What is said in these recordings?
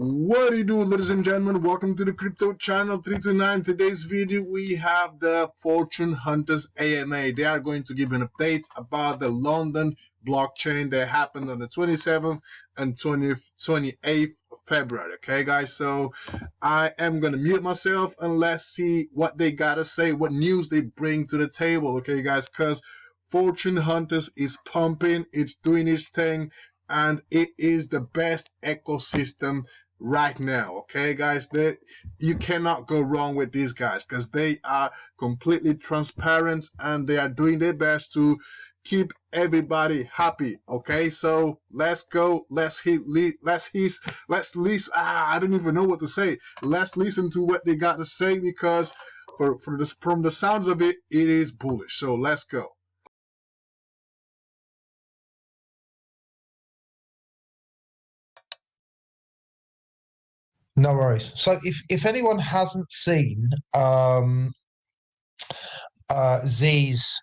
What do you do, ladies and gentlemen? Welcome to the crypto channel 329. Today's video we have the Fortune Hunters AMA. They are going to give an update about the London blockchain that happened on the 27th and 28th of February. Okay, guys, so I am going to mute myself and let's see what they got to say, what news they bring to the table. Okay, guys, because Fortune Hunters is pumping, it's doing its thing, and it is the best ecosystem right now. Okay, guys, you cannot go wrong with these guys because they are completely transparent and they are doing their best to keep everybody happy. Okay, so let's go. Let's listen. I don't even know what to say. Let's listen to what they got to say because from the sounds of it, it is bullish. So let's go. No worries. So if anyone hasn't seen Z's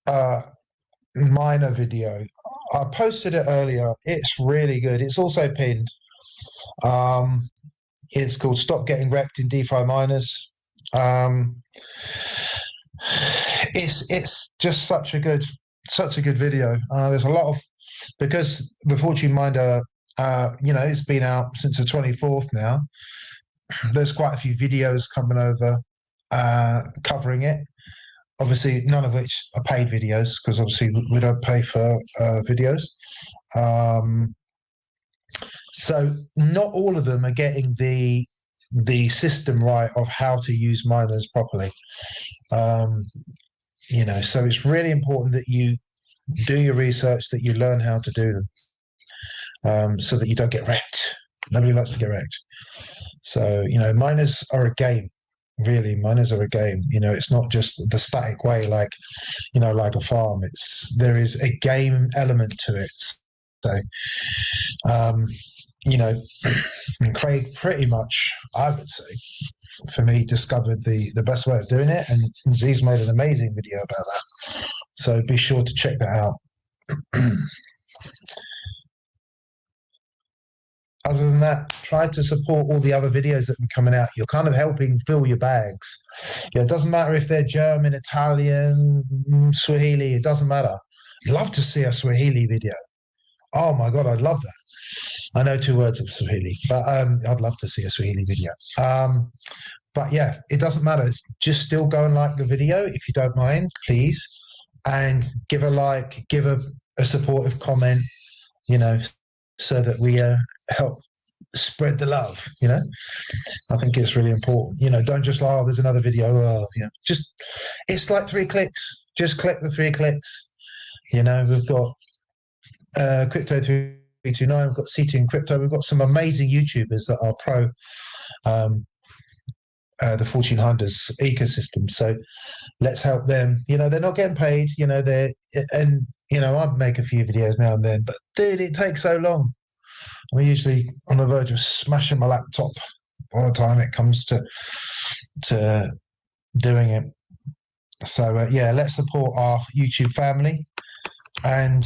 miner video, I posted it earlier. It's really good. It's also pinned. It's called "Stop Getting Wrecked in DeFi Miners." It's just such a good video. There's a lot of, because the Fortune Miner, it's been out since the 24th now. There's quite a few videos coming over covering it. Obviously, none of which are paid videos because obviously we don't pay for videos. So not all of them are getting the system right of how to use miners properly. So it's really important that you do your research, that you learn how to do them, so that you don't get wrecked. Nobody likes to get wrecked. So, miners are a game. Really, miners are a game. It's not just the static way, like a farm. There is a game element to it. So, and Craig pretty much, I would say, for me, discovered the best way of doing it, and Z's made an amazing video about that. So be sure to check that out. Other than that, try to support all the other videos that are coming out. You're kind of helping fill your bags. It doesn't matter if they're German, Italian, Swahili. It doesn't matter. I'd love to see a Swahili video. Oh my God, I'd love that. I know 2 words of Swahili, but I'd love to see a Swahili video. But yeah, it doesn't matter. Just still go and like the video if you don't mind, please. And give a like, give a supportive comment, so that we help spread the love. I think it's really important. Don't just like, there's another video. Just, it's like 3 clicks. Just click the 3 clicks. We've got Crypto 329, we've got CT and Crypto, we've got some amazing YouTubers that are pro the Fortune Hunters ecosystem. So let's help them. They're not getting paid. I make a few videos now and then, but dude, it takes so long. I'm usually on the verge of smashing my laptop by the time it comes to doing it. So let's support our YouTube family. And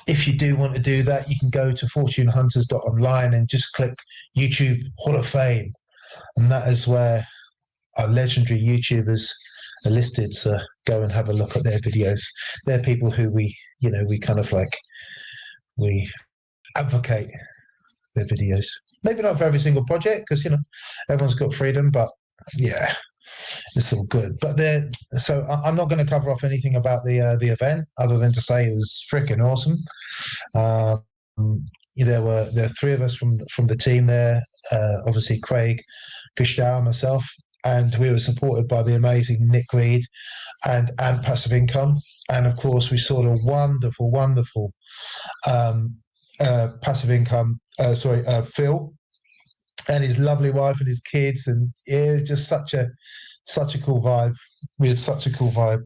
if you do want to do that, you can go to fortunehunters.online and just click YouTube Hall of Fame. And that is where our legendary YouTubers are listed. So go and have a look at their videos. They're people who we advocate their videos. Maybe not for every single project because, everyone's got freedom, but yeah, it's all good. But so I'm not going to cover off anything about the event other than to say it was freaking awesome. There were 3 of us from the team there. Obviously, Craig, Gustav, myself, and we were supported by the amazing Nick Reed and Passive Income. And of course, we saw the wonderful Passive Income. Phil and his lovely wife and his kids, and it was just such a cool vibe. We had such a cool vibe.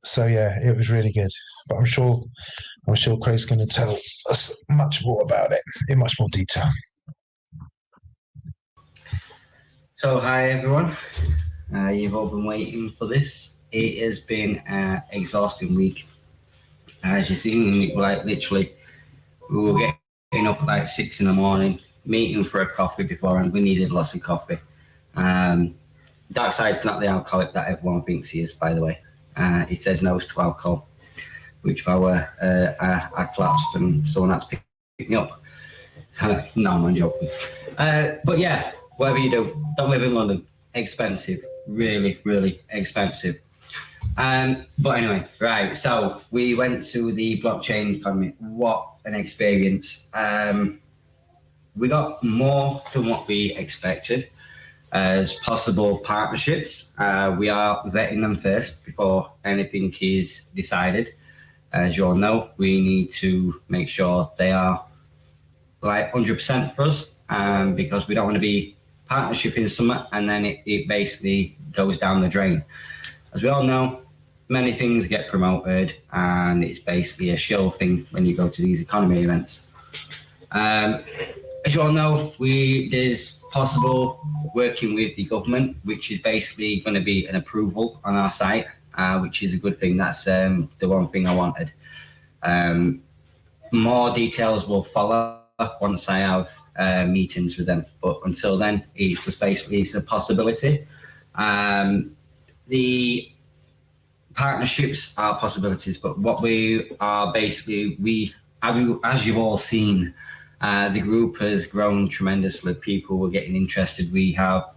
So yeah, it was really good. But I'm sure Craig's going to tell us much more about it in much more detail. So hi everyone, you've all been waiting for this. It has been an exhausting week. As you've seen, like literally, we were getting getting up at like 6 in the morning, meeting for a coffee before, and we needed lots of coffee. Dark Side's not the alcoholic that everyone thinks he is, by the way. He says no to alcohol, which I collapsed and someone had to pick me up. No, I'm joking. But yeah, whatever you do, don't live in London. Expensive, really, really expensive. But anyway, right, so we went to the blockchain economy. What an experience. We got more than what we expected as possible partnerships. We are vetting them first before anything is decided. As you all know, we need to make sure they are like 100% for us, because we don't want to be partnershiping something and then it basically goes down the drain. As we all know, many things get promoted and it's basically a show thing when you go to these economy events. As you all know, there's possible working with the government, which is basically going to be an approval on our site, which is a good thing. That's the one thing I wanted. More details will follow once I have meetings with them, but until then, it's just basically it's a possibility. The partnerships are possibilities, but what we are basically, as you've all seen, the group has grown tremendously. People were getting interested. We have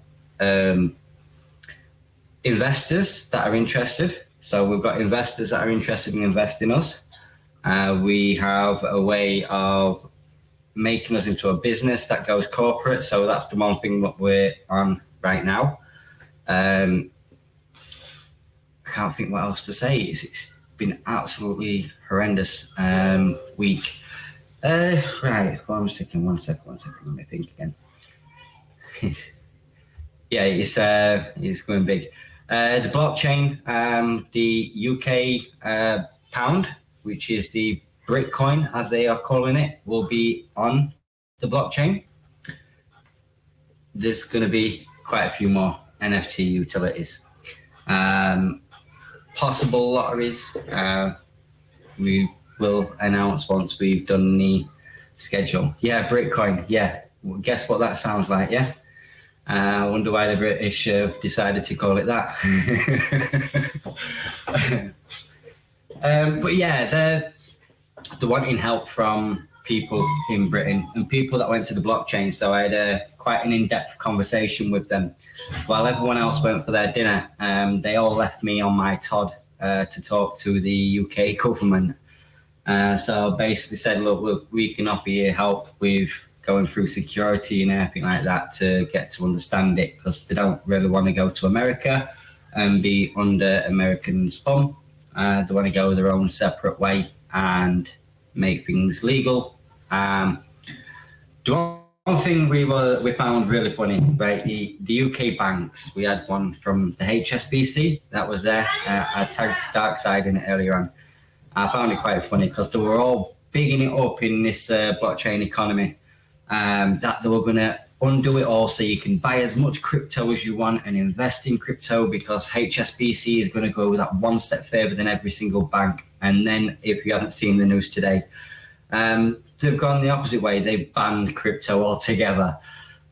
investors that are interested. So we've got investors that are interested in investing in us. We have a way of making us into a business that goes corporate. So that's the one thing that we're on right now. I can't think what else to say. It's been absolutely horrendous week. Right, one second, let me think again. Yeah, it's going big. The blockchain, the UK pound, which is the Bitcoin, as they are calling it, will be on the blockchain. There's going to be quite a few more NFT utilities. Possible lotteries, we will announce once we've done the schedule. Yeah, Bitcoin, yeah. Guess what that sounds like, yeah? I wonder why the British have decided to call it that. But yeah, they're wanting help from people in Britain and people that went to the blockchain. So I had quite an in-depth conversation with them. While everyone else went for their dinner, they all left me on my Todd to talk to the UK government. So basically said, look, we can offer you help with going through security and everything like that to get to understand it, because they don't really want to go to America and be under American thumb. They want to go their own separate way and make things legal. The one thing we found really funny, right? The UK banks, we had one from the HSBC that was there. I tagged Dark Side in it earlier on. I found it quite funny because they were all bigging it up in this blockchain economy, that they were going to undo it all so you can buy as much crypto as you want and invest in crypto, because HSBC is going to go that one step further than every single bank. And then, if you haven't seen the news today, they've gone the opposite way. They've banned crypto altogether,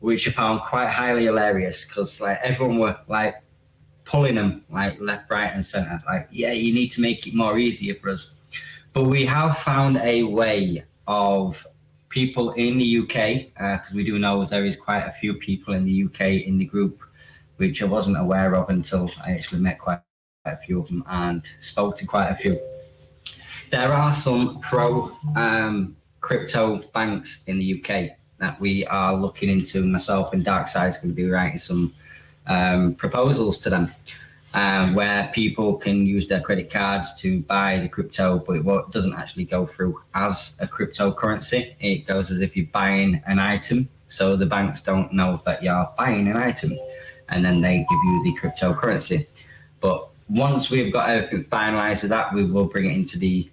which I found quite highly hilarious, because like everyone were like pulling them like left, right, and center. Like, yeah, you need to make it more easier for us. But we have found a way of people in the UK, because we do know there is quite a few people in the UK in the group, which I wasn't aware of until I actually met quite a few of them and spoke to quite a few. There are some pro crypto banks in the UK that we are looking into. Myself and Darkside's going to be writing some proposals to them, where people can use their credit cards to buy the crypto, but it doesn't actually go through as a cryptocurrency. It goes as if you're buying an item, so the banks don't know that you're buying an item, and then they give you the cryptocurrency. But once we've got everything finalized with that, we will bring it into the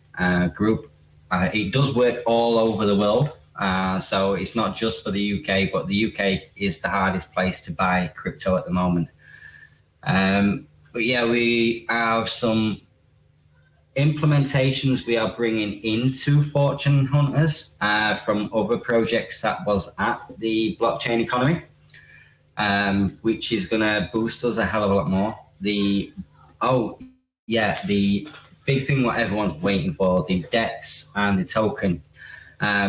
group. It does work all over the world, so it's not just for the UK, but the UK is the hardest place to buy crypto at the moment. But yeah, we have some implementations we are bringing into Fortune Hunters from other projects that was at the blockchain economy, which is going to boost us a hell of a lot more. The big thing what everyone's waiting for, the DEX and the token.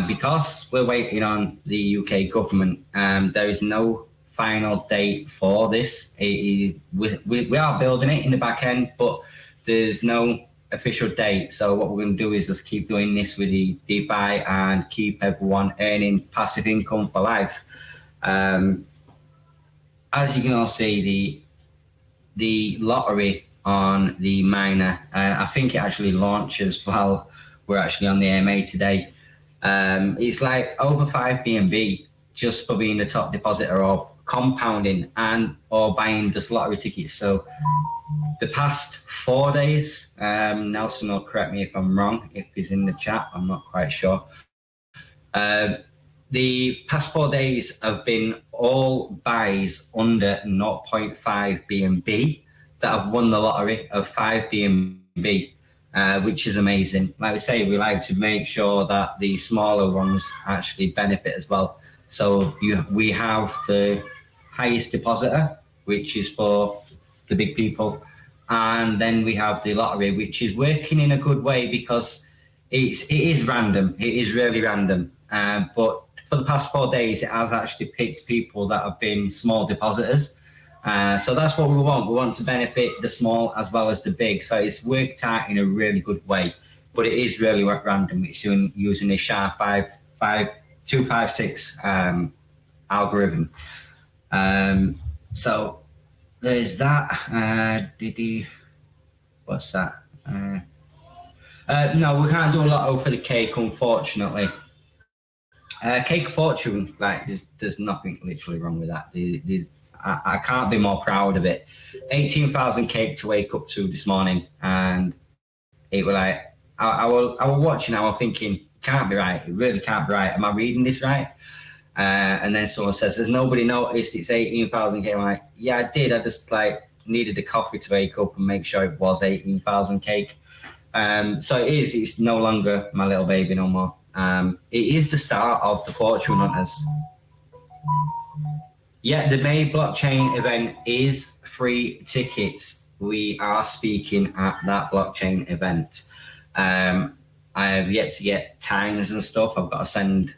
Because we're waiting on the UK government, there is no final date for this. We are building it in the back end, but there's no official date. So what we're going to do is just keep doing this with the DeFi and keep everyone earning passive income for life. As you can all see, the lottery on the miner, I think it actually launches while we're actually on the AMA today. It's like over 5 BNB just for being the top depositor or compounding and or buying just lottery tickets. So the past 4 days, Nelson will correct me if I'm wrong, if he's in the chat, I'm not quite sure. The past 4 days have been all buys under 0.5 BNB that have won the lottery of 5 BNB. Which is amazing. Like we say, we like to make sure that the smaller ones actually benefit as well. So we have the highest depositor, which is for the big people. And then we have the lottery, which is working in a good way because it is random. It is really random. But for the past 4 days, it has actually picked people that have been small depositors. So that's what we want. We want to benefit the small as well as the big. So it's worked out in a really good way, but it is really random. It's using the SHA-256 algorithm. So there's that. What's that? No, we can't do a lot for the cake, unfortunately. Cake fortune, like there's nothing literally wrong with that. I can't be more proud of it. 18,000 cake to wake up to this morning, and it was like I was watching. I was thinking, can't be right. It really can't be right. Am I reading this right? And then someone says, "Has nobody noticed it's 18,000 cake?" I'm like, "Yeah, I did. I just like needed a coffee to wake up and make sure it was 18,000 cake." So it is. It's no longer my little baby no more. It is the start of the Fortune Hunters. Yeah, the May blockchain event is free tickets. We are speaking at that blockchain event. I have yet to get times and stuff. I've got to send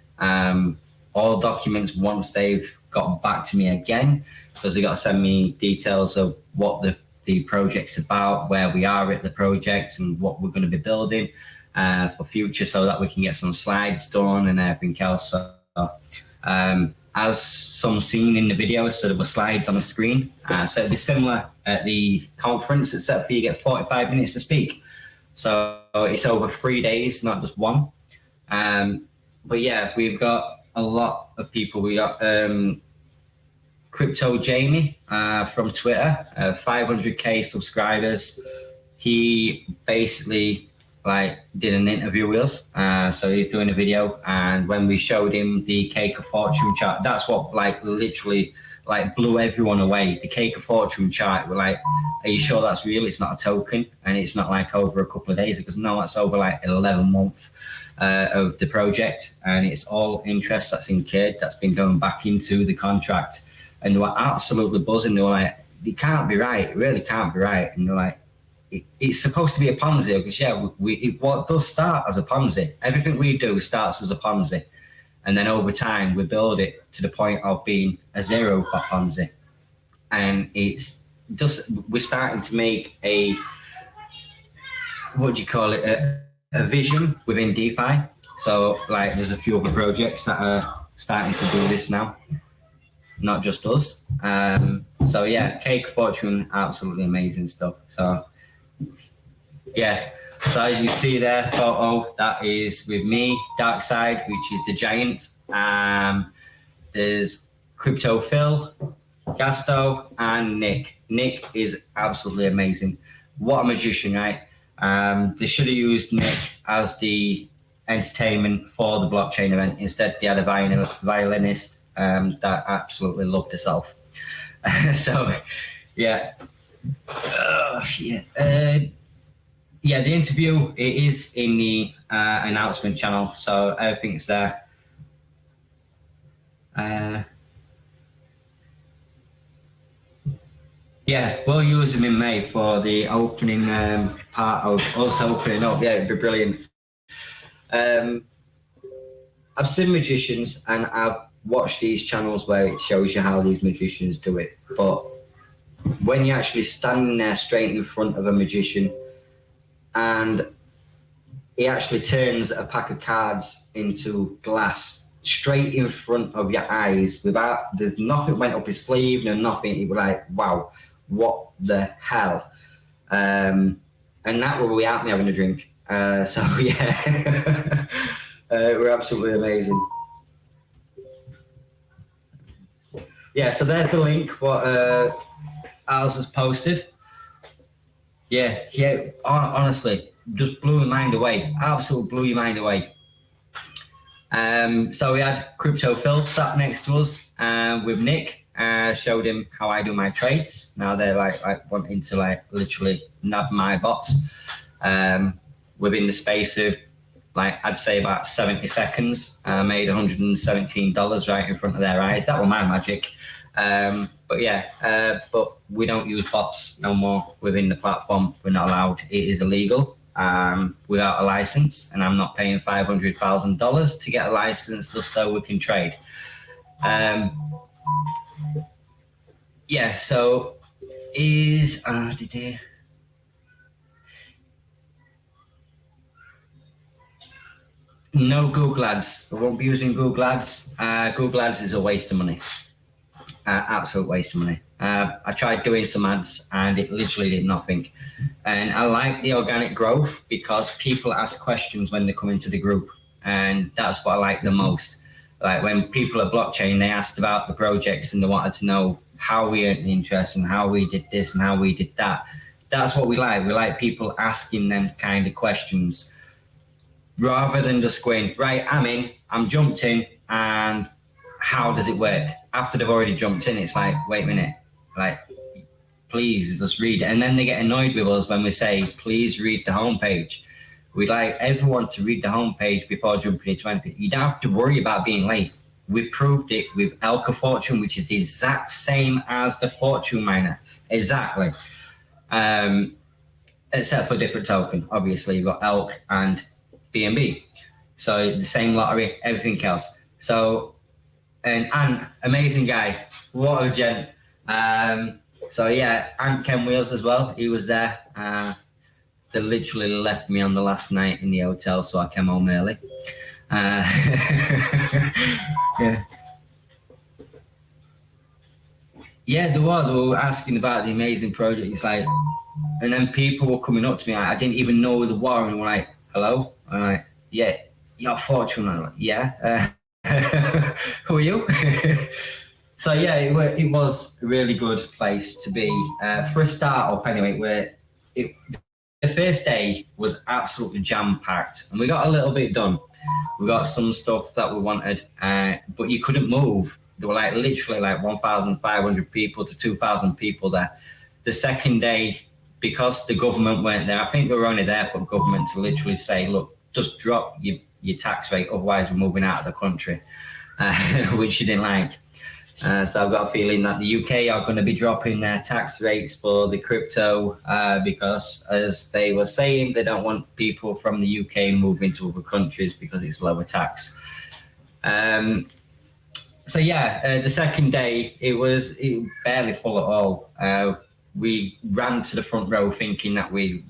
all documents once they've got back to me again, because they've got to send me details of what the project's about, where we are at the project, and what we're going to be building for future, so that we can get some slides done and everything else. So, as some seen in the video, so there were slides on the screen. So it'll be similar at the conference, except for you get 45 minutes to speak. So it's over 3 days, not just one. But yeah, we've got a lot of people. We got Crypto Jamie from Twitter, 500k subscribers. He basically did an interview with us, so he's doing a video, and when we showed him the Cake of Fortune chart, that's what literally blew everyone away. The Cake of Fortune chart, we're like, are you sure that's real? It's not a token, and it's not over a couple of days. Because no, it's over 11 months of the project, and it's all interest that's incurred that's been going back into the contract. And they were absolutely buzzing. They were like, it can't be right, it really can't be right. And they're like, it's supposed to be a Ponzi, because it does start as a Ponzi. Everything we do starts as a Ponzi, and then over time we build it to the point of being a zero Ponzi. And it's just, we're starting to make a vision within DeFi. So there's a few other projects that are starting to do this now, not just us. So yeah, Cake Fortune, absolutely amazing stuff. So yeah, so as you see there, photo, that is with me, Darkside, which is the giant. There's Crypto Phil, Gasto, and Nick. Nick is absolutely amazing. What a magician, right? They should have used Nick as the entertainment for the blockchain event. Instead, they had a violinist that absolutely loved herself. So, yeah. yeah, the interview, it is in the announcement channel, so everything's there. Yeah, we'll use them in May for the opening part of us opening up. Yeah, it'd be brilliant. I've seen magicians and I've watched these channels where it shows you how these magicians do it. But when you're actually standing there straight in front of a magician and he actually turns a pack of cards into glass straight in front of your eyes without, there's nothing went up his sleeve, no nothing. He was like, wow, what the hell? And that will be out me having a drink. So yeah, we're absolutely amazing. Yeah, so there's the link, what Al's has posted. Yeah, honestly, just blew my mind away. Absolutely blew your mind away. So we had Crypto Phil sat next to us with Nick. Showed him how I do my trades. Now they're like wanting to like literally nab my bots within the space of like I'd say about 70 seconds. I made $117 right in front of their eyes. That was my magic. But yeah, but we don't use bots no more within the platform. We're not allowed. It is illegal without a license, and I'm not paying $500,000 to get a license just so we can trade. Yeah, so is no Google Ads. I won't be using Google Ads. Google Ads is a waste of money. Absolute waste of money. I tried doing some ads and it literally did nothing. And I like the organic growth because people ask questions when they come into the group, and that's what I like the most. Like when people are blockchain, they asked about the projects and they wanted to know how we earned the interest and how we did this and how we did that. That's what we like. We like people asking them kind of questions rather than just going, right, I'm jumped in, and how does it work? After they've already jumped in, it's like, wait a minute, like, please just read it. And then they get annoyed with us when we say, please read the homepage. We'd like everyone to read the homepage before jumping into anything. You don't have to worry about being late. We proved it with Elk Fortune, which is the exact same as the Fortune miner. Exactly. Except for a different token. Obviously, you've got Elk and BNB. So the same lottery, everything else. So, and amazing guy. What a gent. So yeah, and Ken Wheels as well. He was there. They literally left me on the last night in the hotel, so I came home early. Yeah, they were asking about the amazing project. It's like, and then people were coming up to me. I didn't even know who they were, and were like, "Hello," and I'm like, "Yeah, you're Fortune." I'm like, "Yeah, who are you?" So yeah, it was a really good place to be for a startup. Anyway, where the first day was absolutely jam-packed, and we got a little bit done. We got some stuff that we wanted, but you couldn't move. There were like literally like 1,500 people to 2,000 people there. The second day, because the government weren't there, I think they were only there for the government to literally say, look, just drop your tax rate, otherwise we're moving out of the country, which you didn't like. So I've got a feeling that the UK are going to be dropping their tax rates for the crypto because, as they were saying, they don't want people from the UK moving to other countries because it's lower tax. So yeah, the second day, it was barely full at all. We ran to the front row thinking that we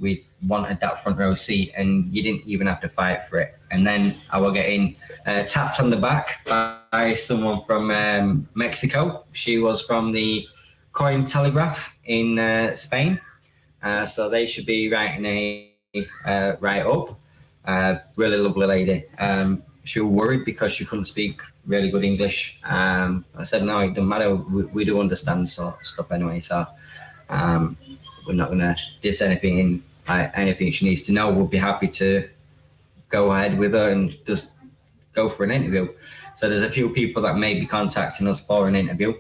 wanted that front row seat, and you didn't even have to fight for it. And then I was getting tapped on the back by someone from Mexico. She was from the Coin Telegraph in Spain. So they should be writing a write-up. Really lovely lady. She was worried because she couldn't speak really good English. I said, no, it doesn't matter. We do understand stuff anyway. So we're not going to diss anything. Anything she needs to know, we'll be happy to go ahead with her and just go for an interview. So there's a few people that may be contacting us for an interview.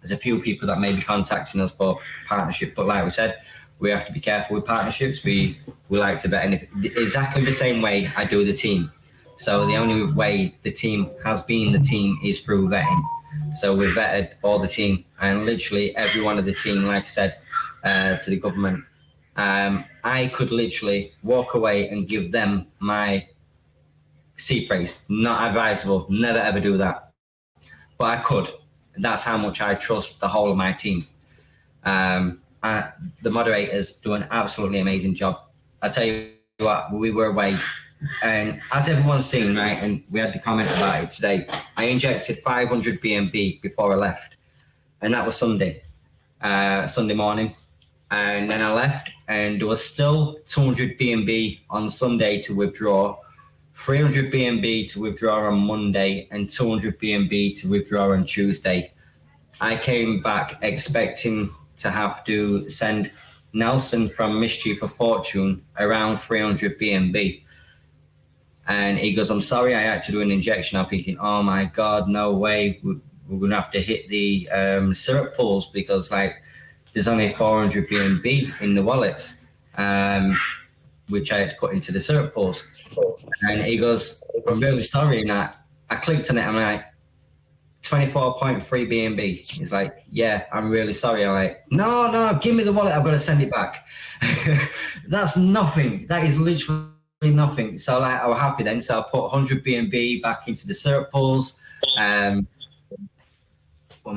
There's a few people that may be contacting us for partnership. But like we said, we have to be careful with partnerships. We like to bet in exactly the same way I do the team. So the only way the team has been the team is through vetting. So we vetted all the team, and literally every one of the team, like I said to the government, I could literally walk away and give them my seed phrase. Not advisable, never ever do that. But I could. That's how much I trust the whole of my team. The moderators do an absolutely amazing job. I tell you what, we were away, and as everyone's seen, right, and we had the comment about it today, I injected 500 BNB before I left, and that was Sunday morning. And then I left, and there was still 200 BNB on Sunday to withdraw, 300 BNB to withdraw on Monday, and 200 BNB to withdraw on Tuesday. I came back expecting to have to send Nelson from Mischief of Fortune around 300 BNB. And he goes, I'm sorry, I had to do an injection. I'm thinking, oh my God, no way. We're going to have to hit the syrup pools because there's only 400 BNB in the wallets, which I had to put into the syrup pools. And he goes, I'm really sorry. And I clicked on it. I'm like, 24.3 BNB. He's like, yeah, I'm really sorry. I'm like, no, give me the wallet. I've got to send it back. That's nothing. That is literally nothing. So I was happy then. So I put 100 BNB back into the syrup pools. 1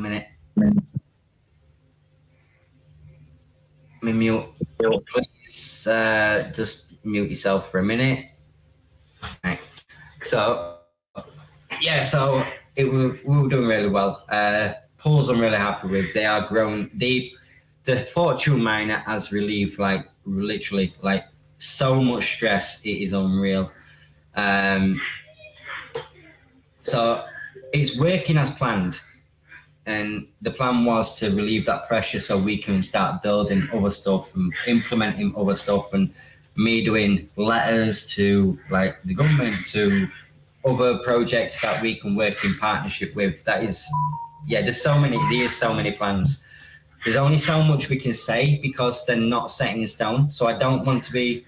minute. Let me mute, please. Just mute yourself for a minute. Right. So, yeah, so we were doing really well. Pools I'm really happy with. They are growing. The Fortune miner has relieved literally so much stress. It is unreal. So it's working as planned. And the plan was to relieve that pressure so we can start building other stuff and implementing other stuff, and me doing letters to the government, to other projects that we can work in partnership with. That is, there's so many plans. There's only so much we can say because they're not set in stone. So I don't want to be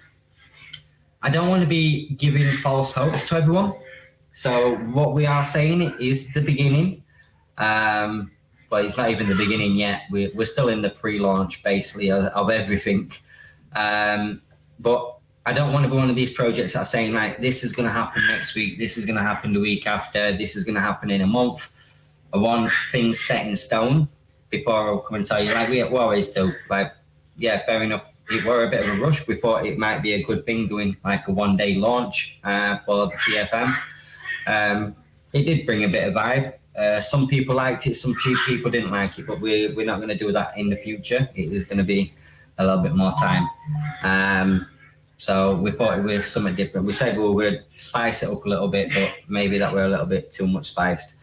giving false hopes to everyone. So what we are saying is the beginning. But it's not even the beginning yet. We're still in the pre-launch, basically, of everything. But I don't want to be one of these projects that are saying, this is going to happen next week, this is going to happen the week after, this is going to happen in a month. I want things set in stone before I'll come and tell you, we always do. Fair enough. It were a bit of a rush. We thought it might be a good thing doing a one-day launch for the TFM. It did bring a bit of vibe. Some people liked it, some people didn't like it, but we're not going to do that in the future. It is going to be a little bit more time. So we thought it was something different. We said we would spice it up a little bit, but maybe that were a little bit too much spiced.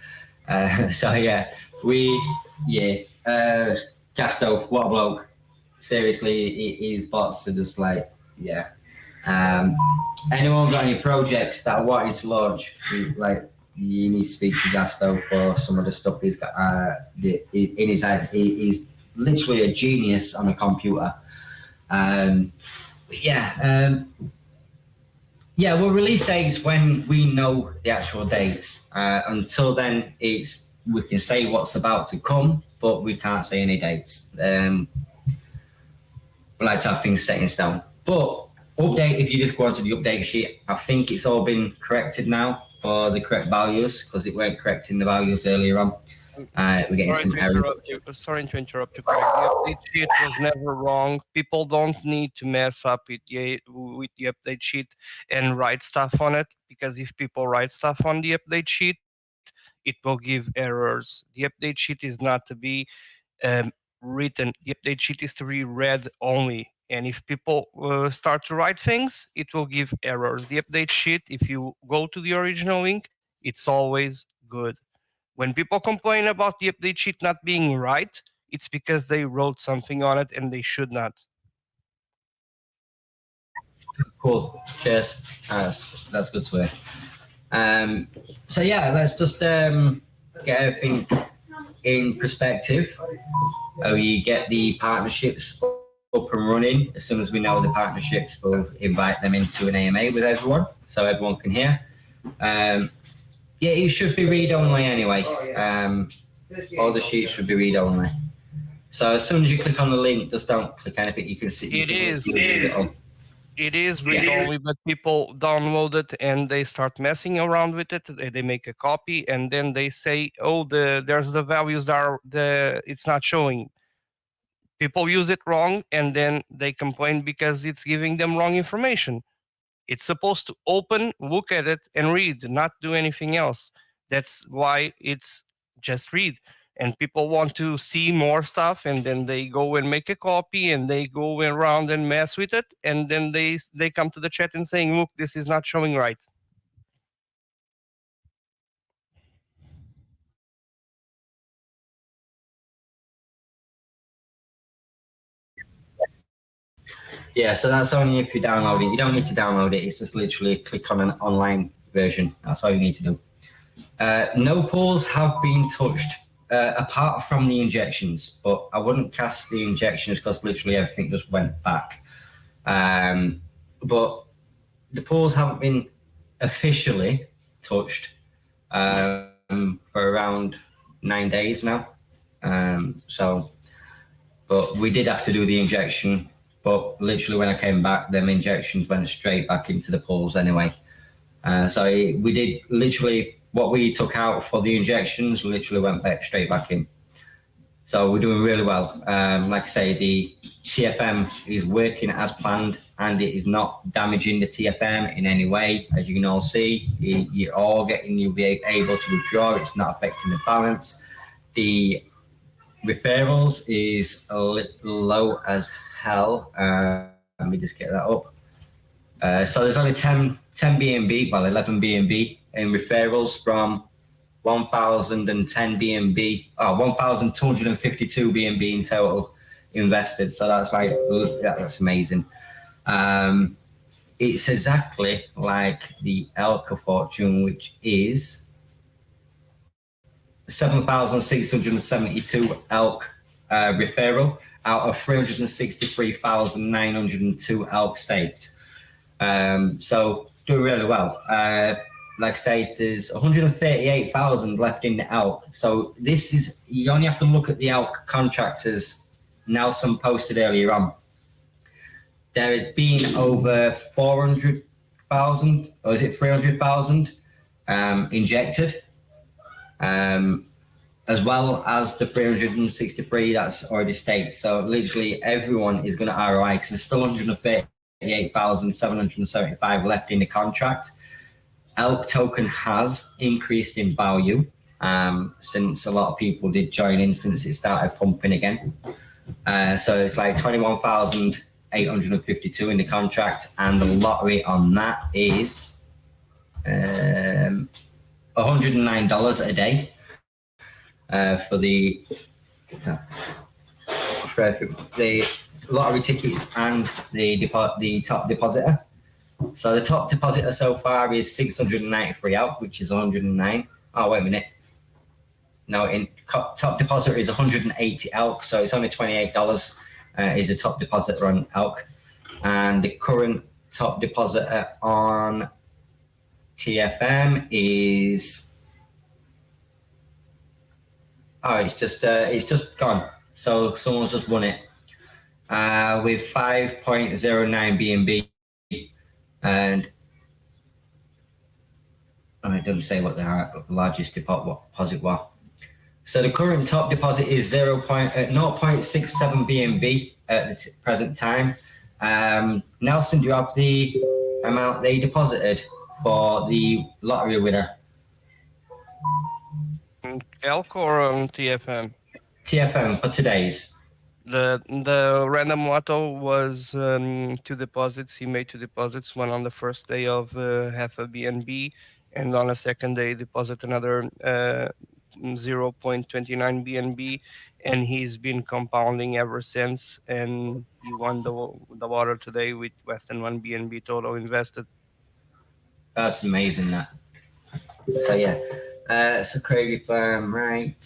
Gasto, what a bloke. Seriously, his bots are just anyone got any projects that are wanting to launch, you need to speak to Gasto for some of the stuff he's got in his head. He's literally a genius on a computer. We'll release dates when we know the actual dates. Until then, we can say what's about to come, but we can't say any dates. We like to have things set in stone. But update, if you just go onto the update sheet, I think it's all been corrected now for the correct values, because it weren't correcting the values earlier on. We're getting some errors. Sorry to interrupt you, Craig. The update sheet was never wrong. People don't need to mess up with the update sheet and write stuff on it, because if people write stuff on the update sheet, it will give errors. The update sheet is not to be written. The update sheet is to be read only. And if people start to write things, it will give errors. The update sheet, if you go to the original link, it's always good. When people complain about the update sheet not being right, it's because they wrote something on it and they should not. Cool. Cheers. That's good to hear. Let's just get everything in perspective. You get the partnerships up and running. As soon as we know the partnerships, we'll invite them into an AMA with everyone, so everyone can hear. Yeah, it should be read-only anyway. All the sheets should be read-only. So as soon as you click on the link, just don't click anything. You can see. It is read-only, but people download it and they start messing around with it. They make a copy and then they say, "Oh, there's the values that are it's not showing." People use it wrong and then they complain because it's giving them wrong information. It's supposed to open, look at it, and read, not do anything else. That's why it's just read. And people want to see more stuff, and then they go and make a copy, and they go around and mess with it, and then they come to the chat and saying, "Look, this is not showing right." Yeah, so that's only if you download it. You don't need to download it. It's just literally click on an online version. That's all you need to do. No pools have been touched apart from the injections, but I wouldn't cast the injections because literally everything just went back. But the pools haven't been officially touched for around 9 days now. But we did have to do the injection. But literally when I came back, them injections went straight back into the pools anyway. So we did literally what we took out for the injections literally went back straight back in. So we're doing really well. Like I say, the TFM is working as planned and it is not damaging the TFM in any way. As you can all see, you'll be able to withdraw. It's not affecting the balance. The referrals is a little low as hell. Let me just get that up. So there's only 10 BNB, well 11 BNB in referrals from 1,010 BNB, 1,252 BNB in total invested. So that's like, that's amazing. It's exactly like the Elk of Fortune, which is 7,672 elk referral out of 363,902 elk staked. So doing really well. Like I say, there's 138,000 left in the elk. So this is, you only have to look at the elk contractors Nelson posted earlier on. There has been over 400,000, or is it 300,000 injected. As well as the 363 that's already staked. So literally everyone is going to ROI because there's still 138,775 left in the contract. Elk token has increased in value since a lot of people did join in since it started pumping again. So it's like 21,852 in the contract, and the lottery on that is $109 a day. For the lottery tickets and the top depositor. So the top depositor so far is 693 out, which is 109. Oh, wait a minute. No, top depositor is 180 elk, so it's only $28 is the top depositor on elk. And the current top depositor on TFM is... Oh, it's just gone. So someone's just won it with 5.09 BNB, and it doesn't say what the largest deposit was. So the current top deposit is 0.67 BNB at the present time. Nelson, do you have the amount they deposited for the lottery winner? Elk or TFM? TFM for today's. The random lotto was 2 deposits. He made 2 deposits. One on the first day of half a BNB, and on the second day deposit another 0.29 BNB, and he's been compounding ever since. And he won the lotto today with less than 1 BNB total invested. That's amazing. That. So yeah. So Craig, if I'm right,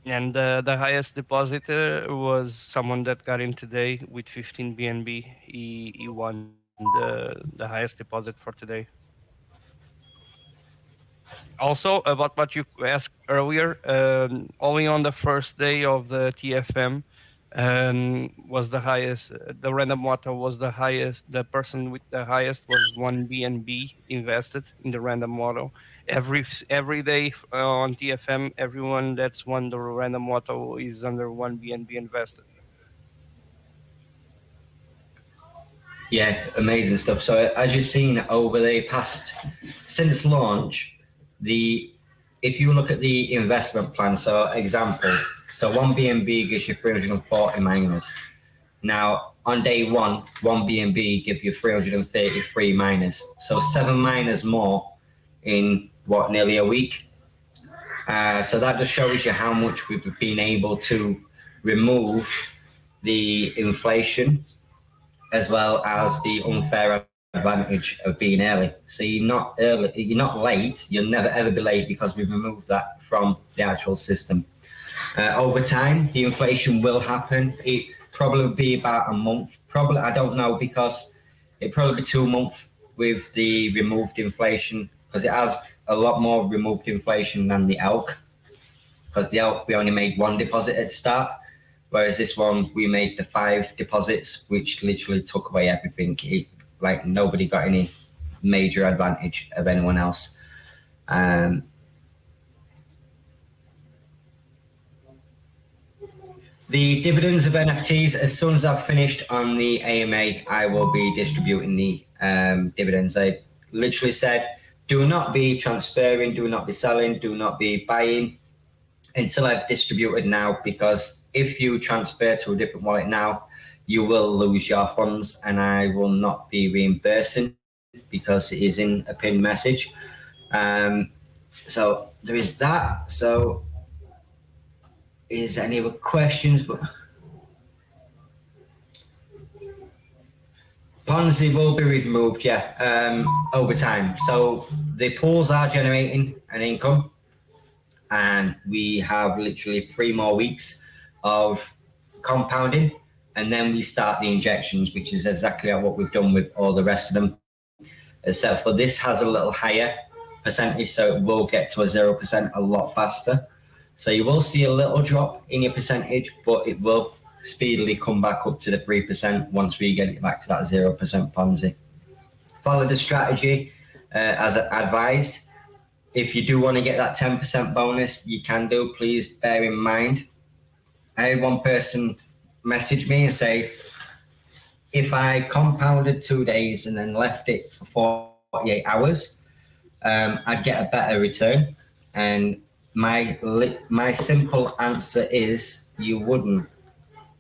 And the highest depositor was someone that got in today with 15 BNB. He won the highest deposit for today. Also, about what you asked earlier, only on the first day of the TFM was the highest. The random water was the highest. The person with the highest was 1 BNB invested in the random model. Every day on TFM, everyone that's won the random water is under 1 BNB invested. Yeah, amazing stuff. So as you've seen over the past, since launch, if you look at the investment plan, so example, so 1 BNB gives you 340 miners. Now on day one BNB gives you 333 miners. So 7 miners more in what, nearly a week. So that just shows you how much we've been able to remove the inflation as well as the unfair advantage of being early. So you're not early, you're not late, you'll never ever be late because we've removed that from the actual system. Over time, the inflation will happen. It probably be about a month. Probably, I don't know, because it probably be 2 months with the removed inflation, because it has a lot more removed inflation than the elk. Because the elk, we only made 1 deposit at the start. Whereas this one, we made the 5 deposits, which literally took away everything. Like nobody got any major advantage of anyone else. The dividends of NFTs, as soon as I've finished on the AMA, I will be distributing the dividends. I literally said, do not be transferring, do not be selling, do not be buying until I've distributed now, because if you transfer to a different wallet now, you will lose your funds and I will not be reimbursing because it is in a pinned message. So there is that. So is there any other questions? But Ponzi will be removed, yeah, over time. So the pools are generating an income, and we have literally 3 more weeks of compounding, and then we start the injections, which is exactly what we've done with all the rest of them, except for this has a little higher percentage, so it will get to a 0% a lot faster. So you will see a little drop in your percentage, but it will speedily come back up to the 3% once we get it back to that 0% Ponzi. Follow the strategy as advised. If you do want to get that 10% bonus, you can do. Please bear in mind, I had one person message me and say, if I compounded 2 days and then left it for 48 hours, I'd get a better return. And my simple answer is you wouldn't.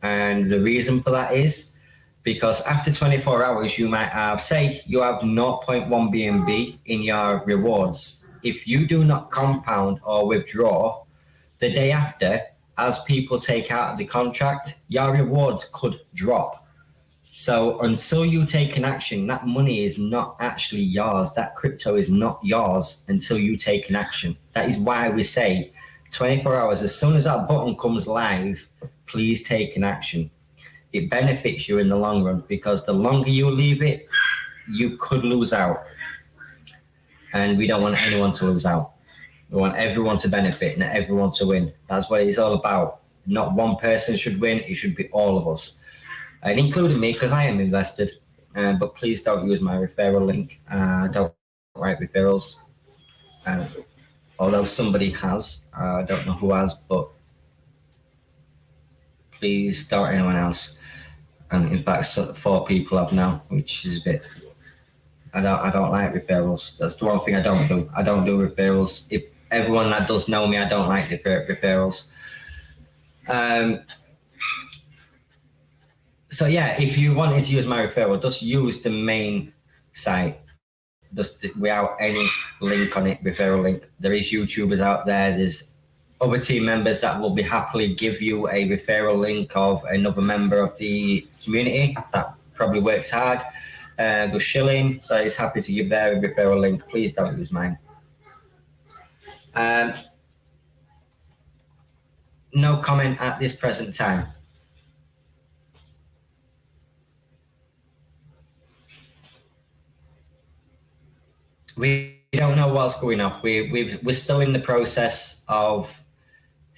And the reason for that is because after 24 hours, you might have, say you have 0.1 BNB in your rewards. If you do not compound or withdraw, the day after, as people take out of the contract, your rewards could drop. So until you take an action, that money is not actually yours. That crypto is not yours until you take an action. That is why we say 24 hours, as soon as that button comes live, please take an action. It benefits you in the long run, because the longer you leave it, you could lose out. And we don't want anyone to lose out. We want everyone to benefit, not everyone to win. That's what it's all about. Not one person should win, it should be all of us. And including me, because I am invested. But please don't use my referral link. I don't write referrals. Although somebody has. I don't know who has, but please don't anyone else. And in fact, 4 people have now, which is a bit. I don't like referrals. That's the one thing I don't do. I don't do referrals. If everyone that does know me, I don't like referrals. So yeah, if you wanted to use my referral, just use the main site, just without any link on it, referral link. There is YouTubers out there. There's other team members that will be happily give you a referral link of another member of the community that probably works hard. Go shilling, so he's happy to give their referral link. Please don't use mine. No comment at this present time. We don't know what's going on. We're still in the process of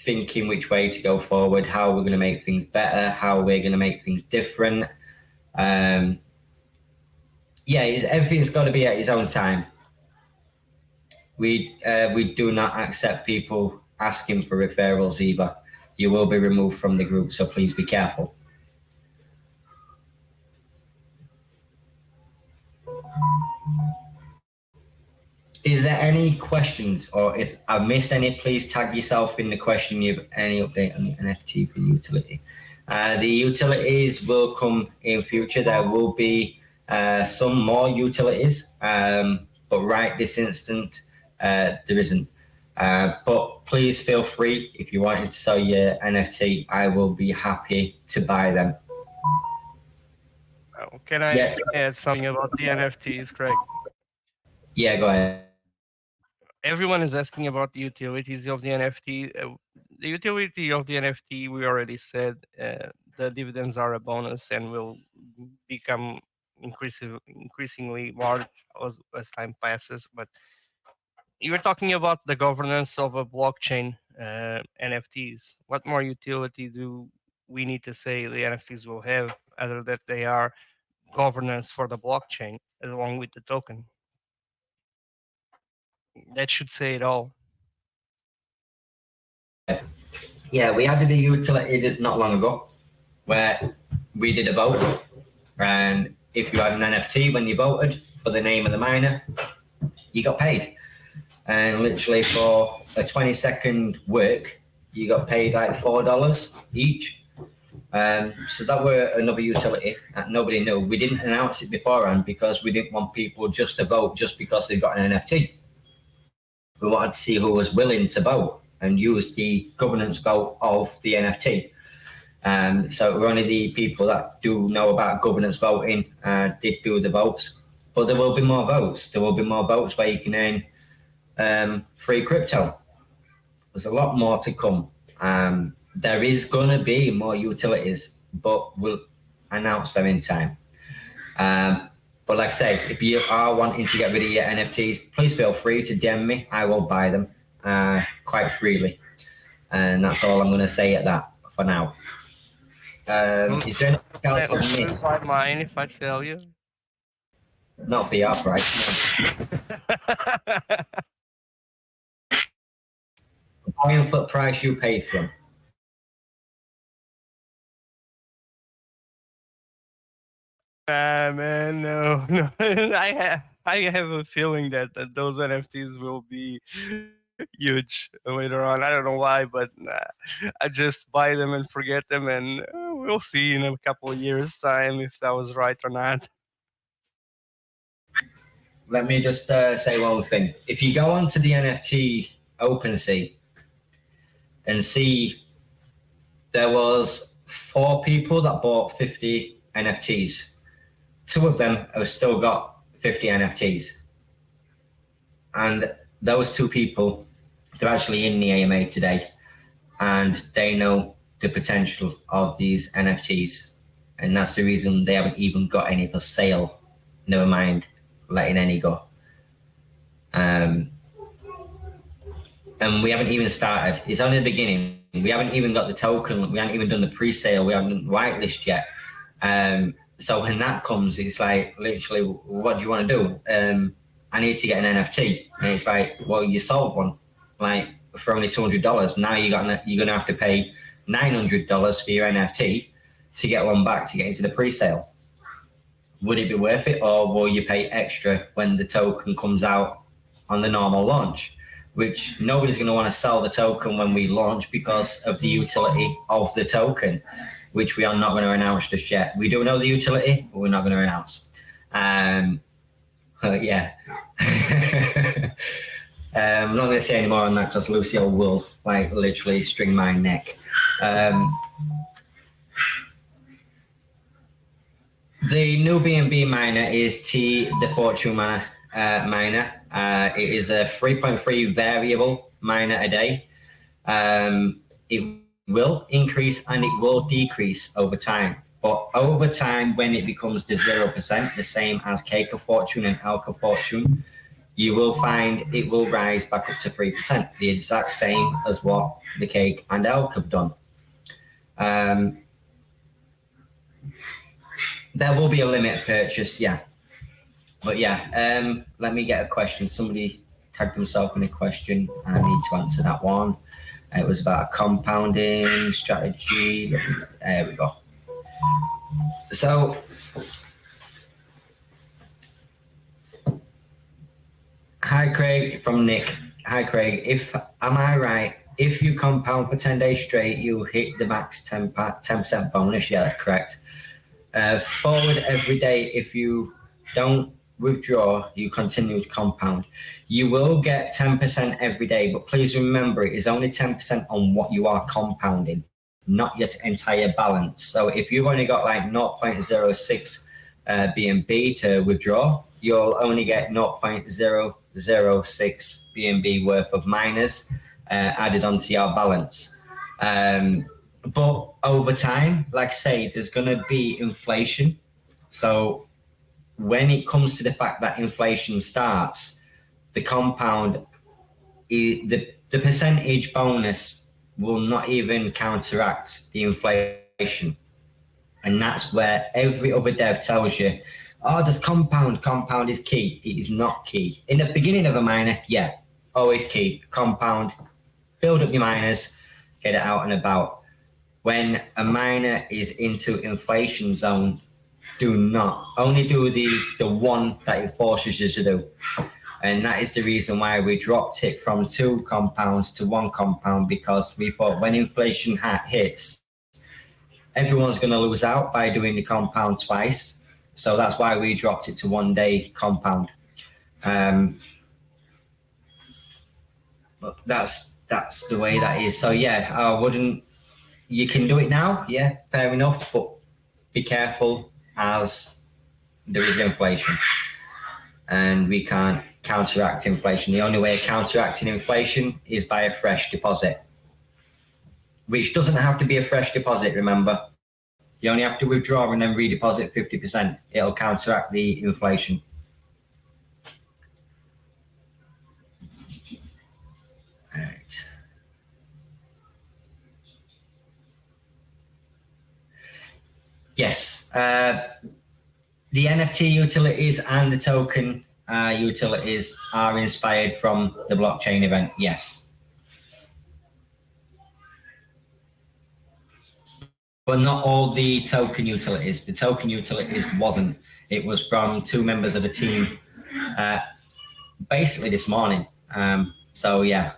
thinking which way to go forward, how we're going to make things better, how we're going to make things different. Yeah, everything's got to be at its own time. We do not accept people asking for referrals either. You will be removed from the group, so please be careful. Is there any questions, or if I missed any, please tag yourself in the question. You have any update on the NFT for utility? The utilities will come in future. There will be some more utilities, but right this instant, there isn't. But please feel free, if you wanted to sell your NFT, I will be happy to buy them. Can I add something about the NFTs, Craig? Yeah, go ahead. Everyone is asking about the utilities of the NFT. The utility of the NFT, we already said, the dividends are a bonus and will become increasingly large as time passes. But you were talking about the governance of a blockchain NFTs. What more utility do we need to say the NFTs will have, other that they are governance for the blockchain along with the token? That should say it all. Yeah, we added a utility not long ago where we did a vote, and if you had an NFT when you voted for the name of the miner, you got paid. And literally for a 20-second work, you got paid like $4 each. So that were another utility that nobody knew. We didn't announce it beforehand because we didn't want people just to vote just because they got an NFT. We wanted to see who was willing to vote and use the governance vote of the NFT. So we're only the people that do know about governance voting did do the votes. But there will be more votes. There will be more votes where you can earn free crypto. There's a lot more to come. There is going to be more utilities, but we'll announce them in time. But like I say, if you are wanting to get rid of your NFTs, please feel free to DM me. I will buy them quite freely. And that's all I'm going to say at that for now. Is there anything else I missed? Buy mine if I sell you. Not for your price. Buying for the price you paid for them. Man, no. I have a feeling that those NFTs will be huge later on. I don't know why, but I just buy them and forget them, and we'll see in a couple of years' time if that was right or not. Let me just say one thing. If you go onto the NFT OpenSea and see there was 4 people that bought 50 NFTs. 2 of them have still got 50 NFTs. And those 2 people, they're actually in the AMA today, and they know the potential of these NFTs. And that's the reason they haven't even got any for sale, never mind letting any go. And we haven't even started. It's only the beginning. We haven't even got the token. We haven't even done the pre-sale. We haven't done the whitelist yet. So when that comes, it's like, literally, what do you want to do? I need to get an NFT. And it's like, well, you sold one, like, for only $200. Now you're going to have to pay $900 for your NFT to get one back to get into the pre-sale. Would it be worth it, or will you pay extra when the token comes out on the normal launch? Which nobody's going to want to sell the token when we launch because of the utility of the token, which we are not going to announce just yet. We do know the utility, but we're not going to announce. Yeah. I'm not going to say any more on that because Lucio will, like, literally string my neck. The new BNB miner is the Fortune miner. It is a 3.3 variable miner a day. It will increase and it will decrease over time. But over time, when it becomes the 0%, the same as Cake of Fortune and Elk of Fortune, you will find it will rise back up to 3%, the exact same as what the Cake and Elk have done. There will be a limit purchase, yeah. But yeah, let me get a question. Somebody tagged themselves in a question. I need to answer that one. It was about a compounding strategy. There we go. So, hi Craig from Nick. Hi Craig. Am I right? If you compound for 10 days straight, you hit the max 10% bonus. Yeah, that's correct. Forward every day. If you don't withdraw, you continue to compound. You will get 10% every day, but please remember it is only 10% on what you are compounding, not your entire balance. So if you've only got like 0.06 BNB to withdraw, you'll only get 0.006 BNB worth of miners added onto your balance. But over time, like I say, there's going to be inflation. So when it comes to the fact that inflation starts, the compound, the percentage bonus will not even counteract the inflation. And that's where every other dev tells you, oh, there's compound is key. It is not key. In the beginning of a miner, yeah, always key. Compound, build up your miners, get it out and about. When a miner is into inflation zone, do not. Only do the one that it forces you to do. And that is the reason why we dropped it from 2 compounds to 1 compound, because we thought when inflation hits, everyone's going to lose out by doing the compound twice. So that's why we dropped it to 1 day compound. But that's the way that is. So yeah, I wouldn't. You can do it now, yeah, fair enough, but be careful as there is inflation, and we can't counteract inflation. The only way of counteracting inflation is by a fresh deposit, which doesn't have to be a fresh deposit. Remember, you only have to withdraw and then redeposit 50%. It'll counteract the inflation. All right. Yes, the NFT utilities and the token utilities are inspired from the blockchain event, yes. But not all the token utilities. The token utilities wasn't. It was from 2 members of the team basically this morning. So yeah.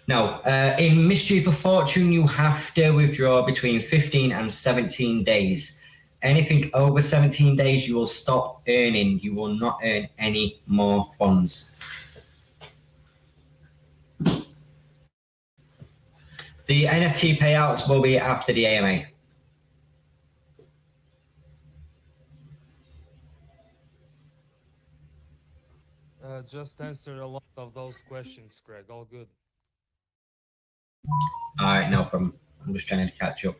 No, in Mischief of Fortune, you have to withdraw between 15 and 17 days. Anything over 17 days, you will stop earning. You will not earn any more funds. The NFT payouts will be after the AMA. Just answered a lot of those questions, Craig. All good. All right, no problem. I'm just trying to catch up.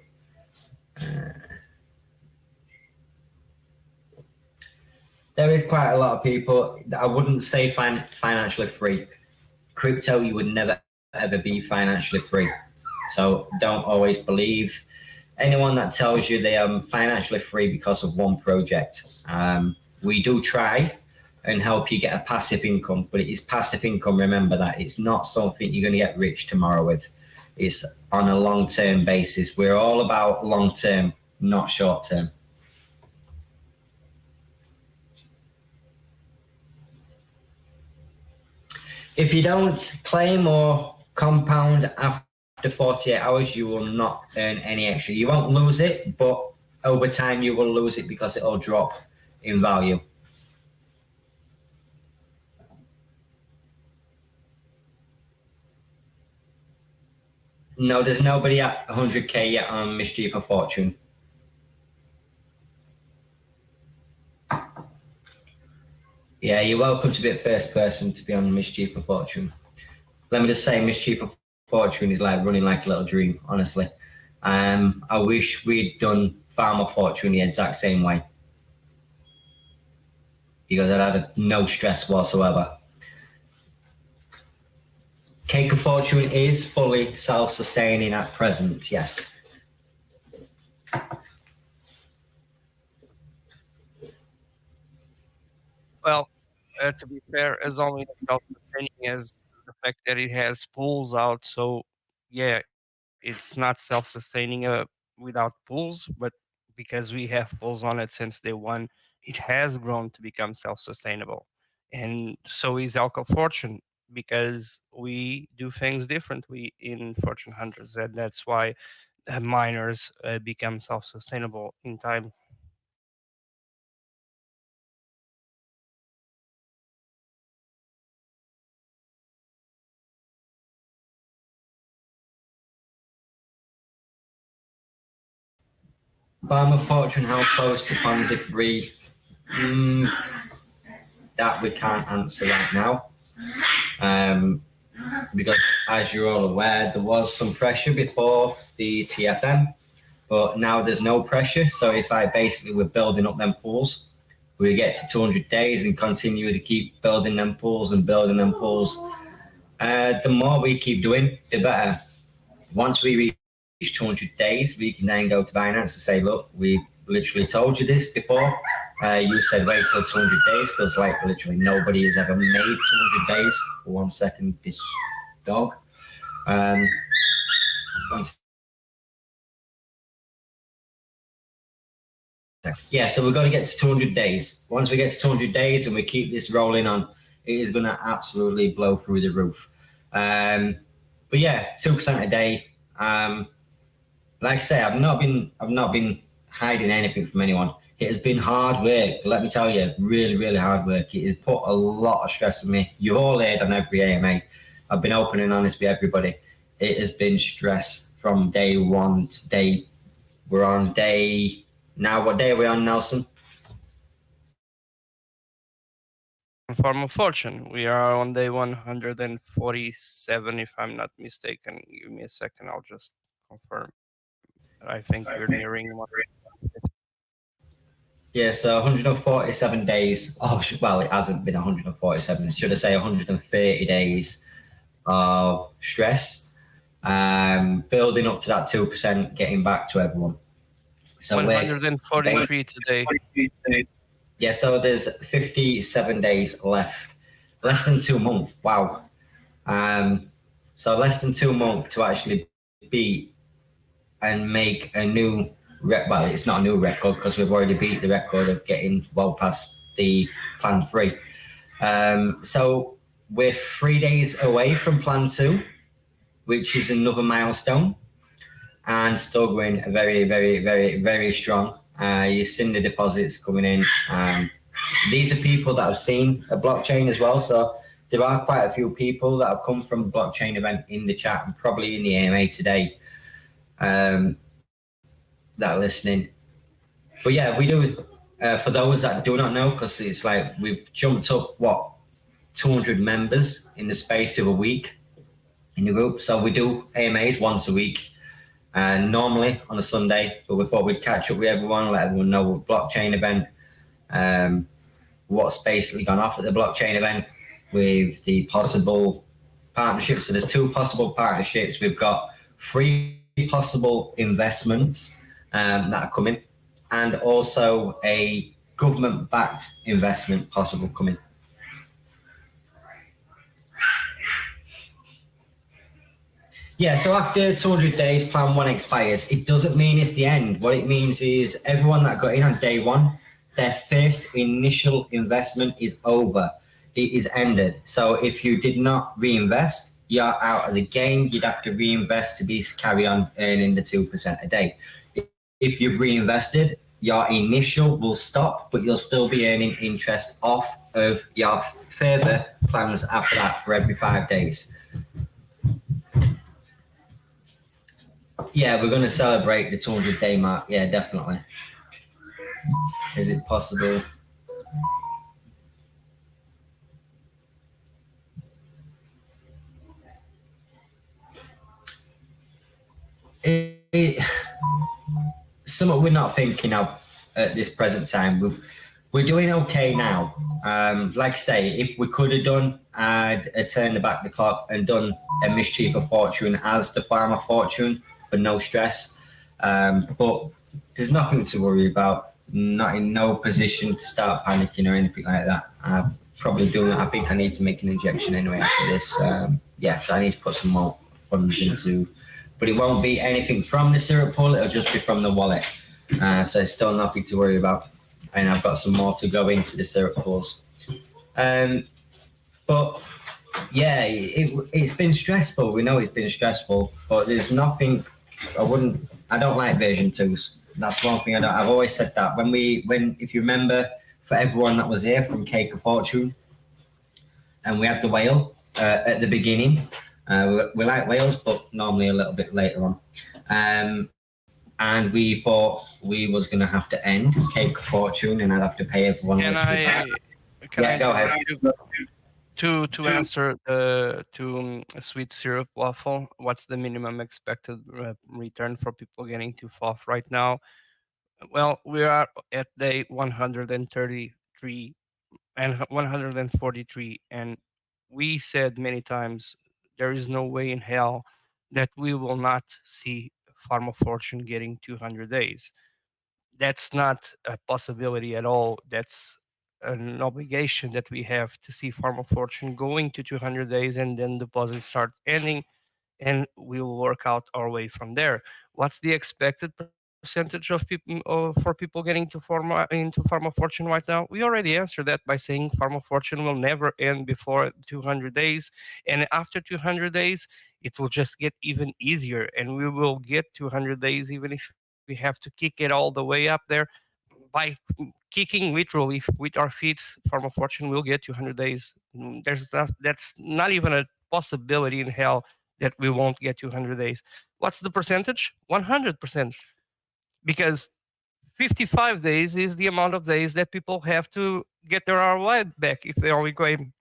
There is quite a lot of people that I wouldn't say financially free. Crypto, you would never ever be financially free. So don't always believe anyone that tells you they are financially free because of one project. We do try and help you get a passive income, but it is passive income. Remember that it's not something you're going to get rich tomorrow with. It's on a long-term basis. We're all about long-term, not short-term. If you don't claim or compound after 48 hours, you will not earn any extra. You won't lose it, but over time you will lose it because it will drop in value. No, there's nobody at 100k yet on Mischief of Fortune. Yeah, you're welcome to be the first person to be on Mischief of Fortune. Let me just say, Mischief of Fortune is like running like a little dream, honestly. I wish we'd done Farm of Fortune the exact same way, because I had no stress whatsoever. Cake of Fortune is fully self-sustaining at present, yes. Well, to be fair, as only self-sustaining as the fact that it has pools out. So yeah, it's not self-sustaining without pools, but because we have pools on it since day one, it has grown to become self-sustainable. And so is Alka Fortune, because we do things differently in Fortune Hunters, and that's why miners become self-sustainable in time. Farm of Fortune, how close to Ponzi 3? That we can't answer right now. Because as you're all aware, there was some pressure before the TFM, but now there's no pressure. So it's like basically we're building up them pools. We get to 200 days and continue to keep building them pools and building them pools. The more we keep doing, the better. Once we reach 200 days, we can then go to Binance and say, look, we literally told you this before. You said wait till 200 days, because like literally nobody has ever made 200 days. For 1 second, this dog. Yeah, so we've got to get to 200 days. Once we get to 200 days and we keep this rolling on, it is going to absolutely blow through the roof. But yeah, 2% a day. Like I say, I've not been hiding anything from anyone. It has been hard work. Let me tell you, really, really hard work. It has put a lot of stress on me. You've all heard on every AMA. I've been open and honest with everybody. It has been stress from day one to day. We're on day now. What day are we on, Nelson? Farm of Fortune, we are on day 147, if I'm not mistaken. Give me a second, I'll just confirm. I think we're nearing 150. Yeah, so 147 days. Oh, well, it hasn't been 147. Should I say 130 days of stress, building up to that 2%, getting back to everyone. So 143 today. Yeah, so there's 57 days left. Less than 2 months. Wow. So less than 2 months to actually beat and make a new well, it's not a new record because we've already beat the record of getting well past the plan 3. So we're 3 days away from plan 2, which is another milestone, and still going very, very, very, very strong. You've seen the deposits coming in. These are people that have seen a blockchain as well. So there are quite a few people that have come from the blockchain event in the chat and probably in the AMA today that are listening. But yeah, we do, for those that do not know, because it's like we've jumped up, 200 members in the space of a week in the group. So we do AMAs once a week, and normally on a Sunday, but we thought we'd catch up with everyone, let everyone know what blockchain event, what's basically gone off at the blockchain event with the possible partnerships. So there's 2 possible partnerships. We've got 3 possible investments that are coming, and also a government-backed investment possible coming. Yeah, so after 200 days, plan 1 expires. It doesn't mean it's the end. What it means is everyone that got in on day 1, their first initial investment is over. It is ended. So if you did not reinvest, you're out of the game. You'd have to reinvest to carry on earning the 2% a day. If you've reinvested, your initial will stop, but you'll still be earning interest off of your further plans after that for every 5 days. Yeah, we're going to celebrate the 200-day mark. Yeah, definitely. Is it possible? something we're not thinking of at this present time. We're doing okay now. Like I say, if we could have done, I'd turned back the clock and done a Mischief of Fortune as the Farm of Fortune for no stress. But there's nothing to worry about. Not in no position to start panicking or anything like that. I'm probably doing it. I think I need to make an injection anyway after this. Yeah, so I need to put some more funds into, but it won't be anything from the syrup pool. It'll just be from the wallet. So it's still nothing to worry about. And I've got some more to go into the syrup pools. But yeah, it's been stressful. We know it's been stressful, but there's nothing. I don't like version 2s. That's one thing I've always said that when if you remember, for everyone that was here from Cake of Fortune, and we had the whale at the beginning. We like whales, but normally a little bit later on. And we thought we was going to have to end Cake of Fortune, and I'd have to pay everyone. Can I go ahead. To answer to sweet syrup waffle, what's the minimum expected return for people getting to FOF right now? Well, we are at day 133 and 143, and we said many times there is no way in hell that we will not see Farm of Fortune getting 200 days. That's not a possibility at all. That's an obligation that we have to see Farm of Fortune going to 200 days, and then deposits start ending, and we will work out our way from there. What's the expected percentage of people for people getting into Farm of Fortune right now? We already answered that by saying Farm of Fortune will never end before 200 days, and after 200 days, it will just get even easier, and we will get 200 days even if we have to kick it all the way up there. By kicking literally with our feet, Farm of Fortune will get 200 days. That's not even a possibility in hell that we won't get 200 days. What's the percentage? 100%. Because 55 days is the amount of days that people have to get their ROI back if they only claim.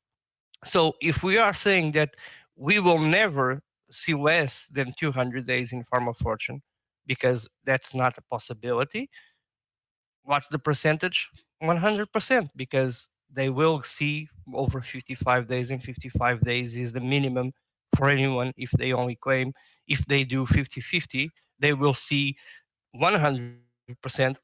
So if we are saying that we will never see less than 200 days in Farm of Fortune, because that's not a possibility, what's the percentage? 100%, because they will see over 55 days, and 55 days is the minimum for anyone if they only claim. If they do 50-50, they will see 100%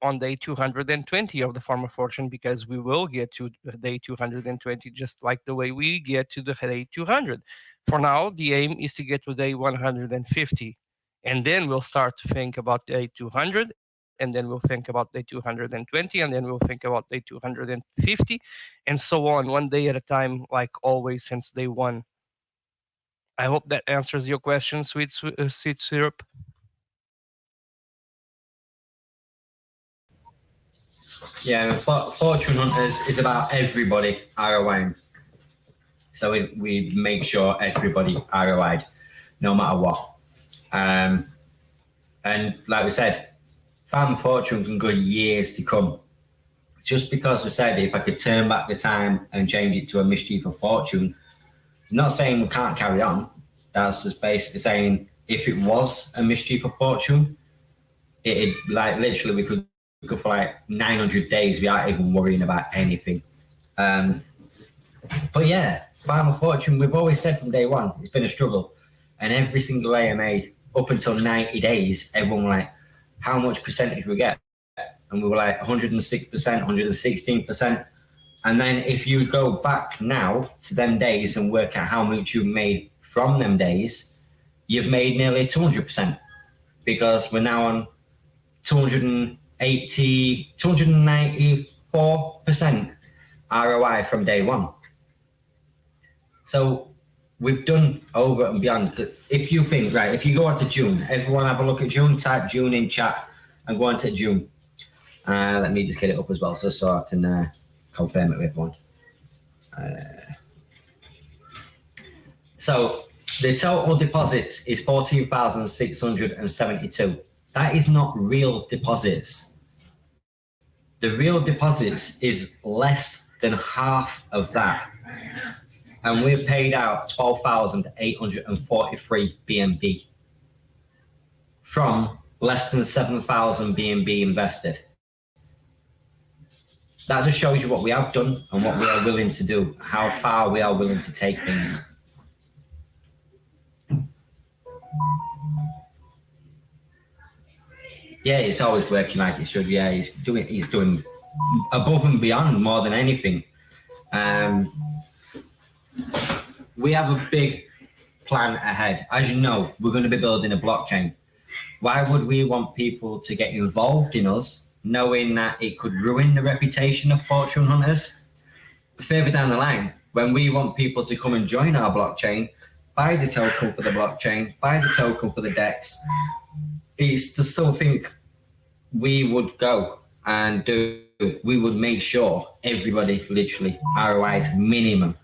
on day 220 of the Farm of Fortune, because we will get to day 220 just like the way we get to the day 200. For now, the aim is to get to day 150, and then we'll start to think about day 200, and then we'll think about day 220, and then we'll think about day 250, and so on, one day at a time, like always since day one. I hope that answers your question, sweet syrup. Yeah, Fortune Hunters is about everybody ROIing. So we make sure everybody ROI'd, no matter what. And like we said, Farm of Fortune can go years to come. Just because I said if I could turn back the time and change it to a Mischief of Fortune, not saying we can't carry on. That's just basically saying if it was a Mischief of Fortune, it'd like literally we could go for like 900 days without even worrying about anything. But yeah, Farm of Fortune, we've always said from day one, it's been a struggle. And every single AMA, up until 90 days, everyone was like, how much percentage we get? And we were like 106%, 116%. And then if you go back now to them days and work out how much you've made from them days, you've made nearly 200%, because we're now on 294% ROI from day one. So we've done over and beyond. If you think, right, if you go on to June, everyone have a look at June, type June in chat and go on to June. Let me just get it up as well so I can confirm it with everyone. So the total deposits is 14,672. That is not real deposits. The real deposits is less than half of that. And we've paid out 12,843 BNB from less than 7,000 BNB invested. That just shows you what we have done and what we are willing to do, how far we are willing to take things. Yeah, it's always working like it should. Yeah, he's doing above and beyond more than anything. We have a big plan ahead. As you know, we're going to be building a blockchain. Why would we want people to get involved in us, knowing that it could ruin the reputation of fortune hunters? Further down the line, when we want people to come and join our blockchain, buy the token for the blockchain, buy the token for the DEX, it's just something we would go and do. We would make sure everybody literally ROIs minimum,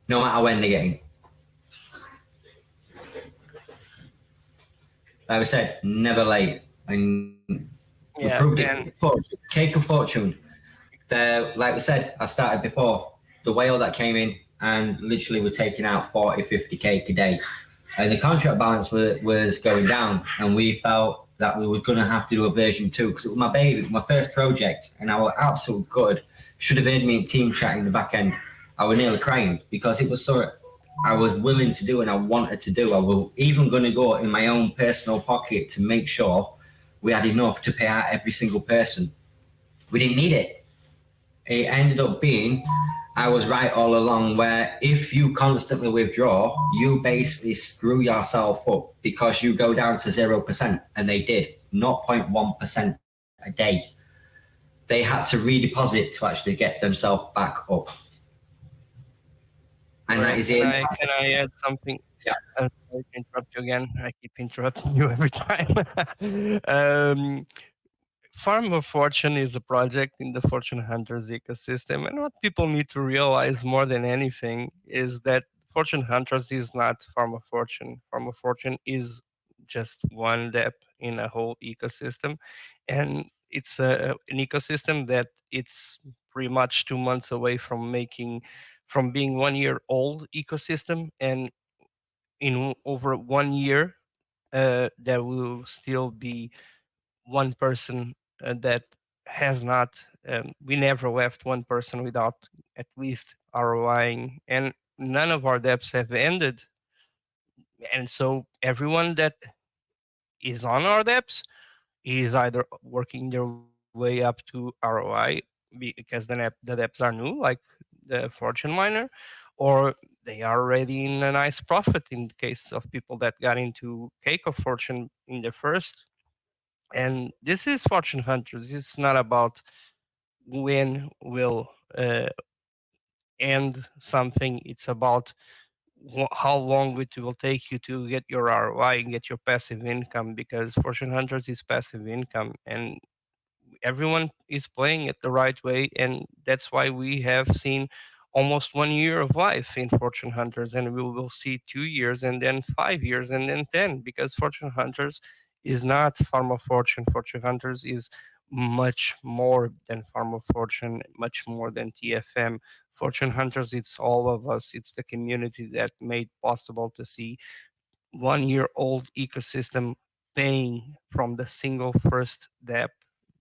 no matter when they're getting. Like I said, never late. And we proved it. Cake of Fortune. Like we said, I started before. The whale that came in and literally were taking out 40, 50K a day. And the contract balance was going down. And we felt that we were going to have to do a version 2 because it was my baby, my first project. And I was absolutely good. Should have heard me in team chat in the back end. I was nearly crying because it was so I was willing to do and I wanted to do. I was even going to go in my own personal pocket to make sure we had enough to pay out every single person. We didn't need it. It ended up being, I was right all along, where if you constantly withdraw, you basically screw yourself up because you go down to 0%, and they did 0.1% a day. They had to redeposit to actually get themselves back up. And that is it. Can I add something? Yeah. Sorry to interrupt you again. I keep interrupting you every time. Farm of Fortune is a project in the Fortune Hunters ecosystem. And what people need to realize more than anything is that Fortune Hunters is not Farm of Fortune. Farm of Fortune is just one step in a whole ecosystem. And it's an ecosystem that it's pretty much 2 months away from being 1 year old ecosystem. And in over 1 year, there will still be one person that has not we never left one person without at least ROIing, and none of our debts have ended. And so everyone that is on our debts is either working their way up to ROI because the debts are new, like the fortune miner, or they are already in a nice profit in the case of people that got into Cake of Fortune in the first. And this is Fortune Hunters. It's not about when we'll end something. It's about how long it will take you to get your ROI and get your passive income, because Fortune Hunters is passive income and everyone is playing it the right way. And that's why we have seen almost 1 year of life in Fortune Hunters, and we will see 2 years and then 5 years and then 10, because Fortune Hunters is not Farm of Fortune. Fortune Hunters is much more than Farm of Fortune, much more than TFM. Fortune Hunters, it's all of us. It's the community that made possible to see 1 year old ecosystem paying from the single first debt,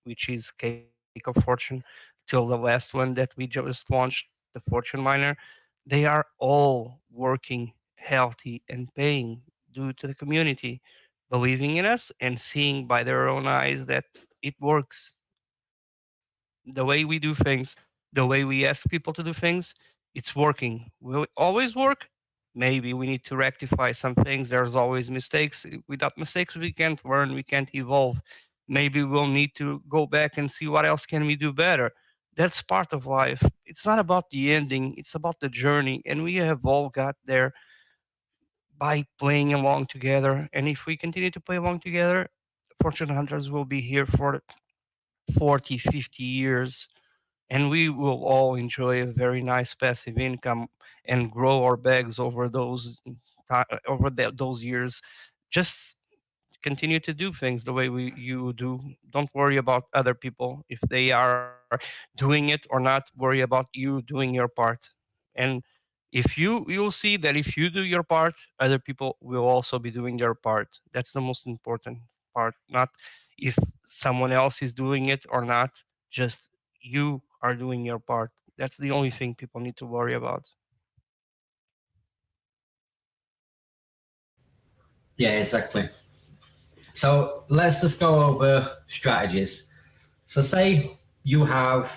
which is Cake of Fortune, till the last one that we just launched, the Fortune Miner. They are all working healthy and paying due to the community believing in us and seeing by their own eyes that it works. The way we do things, the way we ask people to do things, it's working. Will it always work? Maybe we need to rectify some things. There's always mistakes. Without mistakes, we can't learn, we can't evolve. Maybe we'll need to go back and see what else can we do better. That's part of life. It's not about the ending, it's about the journey. And we have all got there by playing along together. And if we continue to play along together, Fortune Hunters will be here for 40, 50 years, and we will all enjoy a very nice passive income and grow our bags over those years. Just continue to do things the way you do. Don't worry about other people if they are doing it or not. Worry about you doing your part. And You'll see that if you do your part, other people will also be doing their part. That's the most important part, not if someone else is doing it or not, just you are doing your part. That's the only thing people need to worry about. Yeah, exactly. So let's just go over strategies. So say you have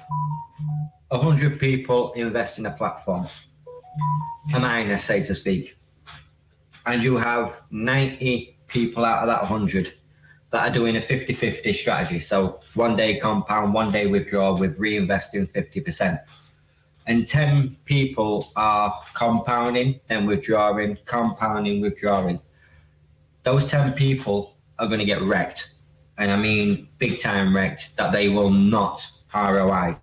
100 people invest in a platform, a miner, say to speak, and you have 90 people out of that 100 that are doing a 50-50 strategy. So one day compound, one day withdraw with reinvesting 50%. And 10 people are compounding and withdrawing, compounding, withdrawing. Those 10 people are going to get wrecked. And I mean big time wrecked, that they will not ROI.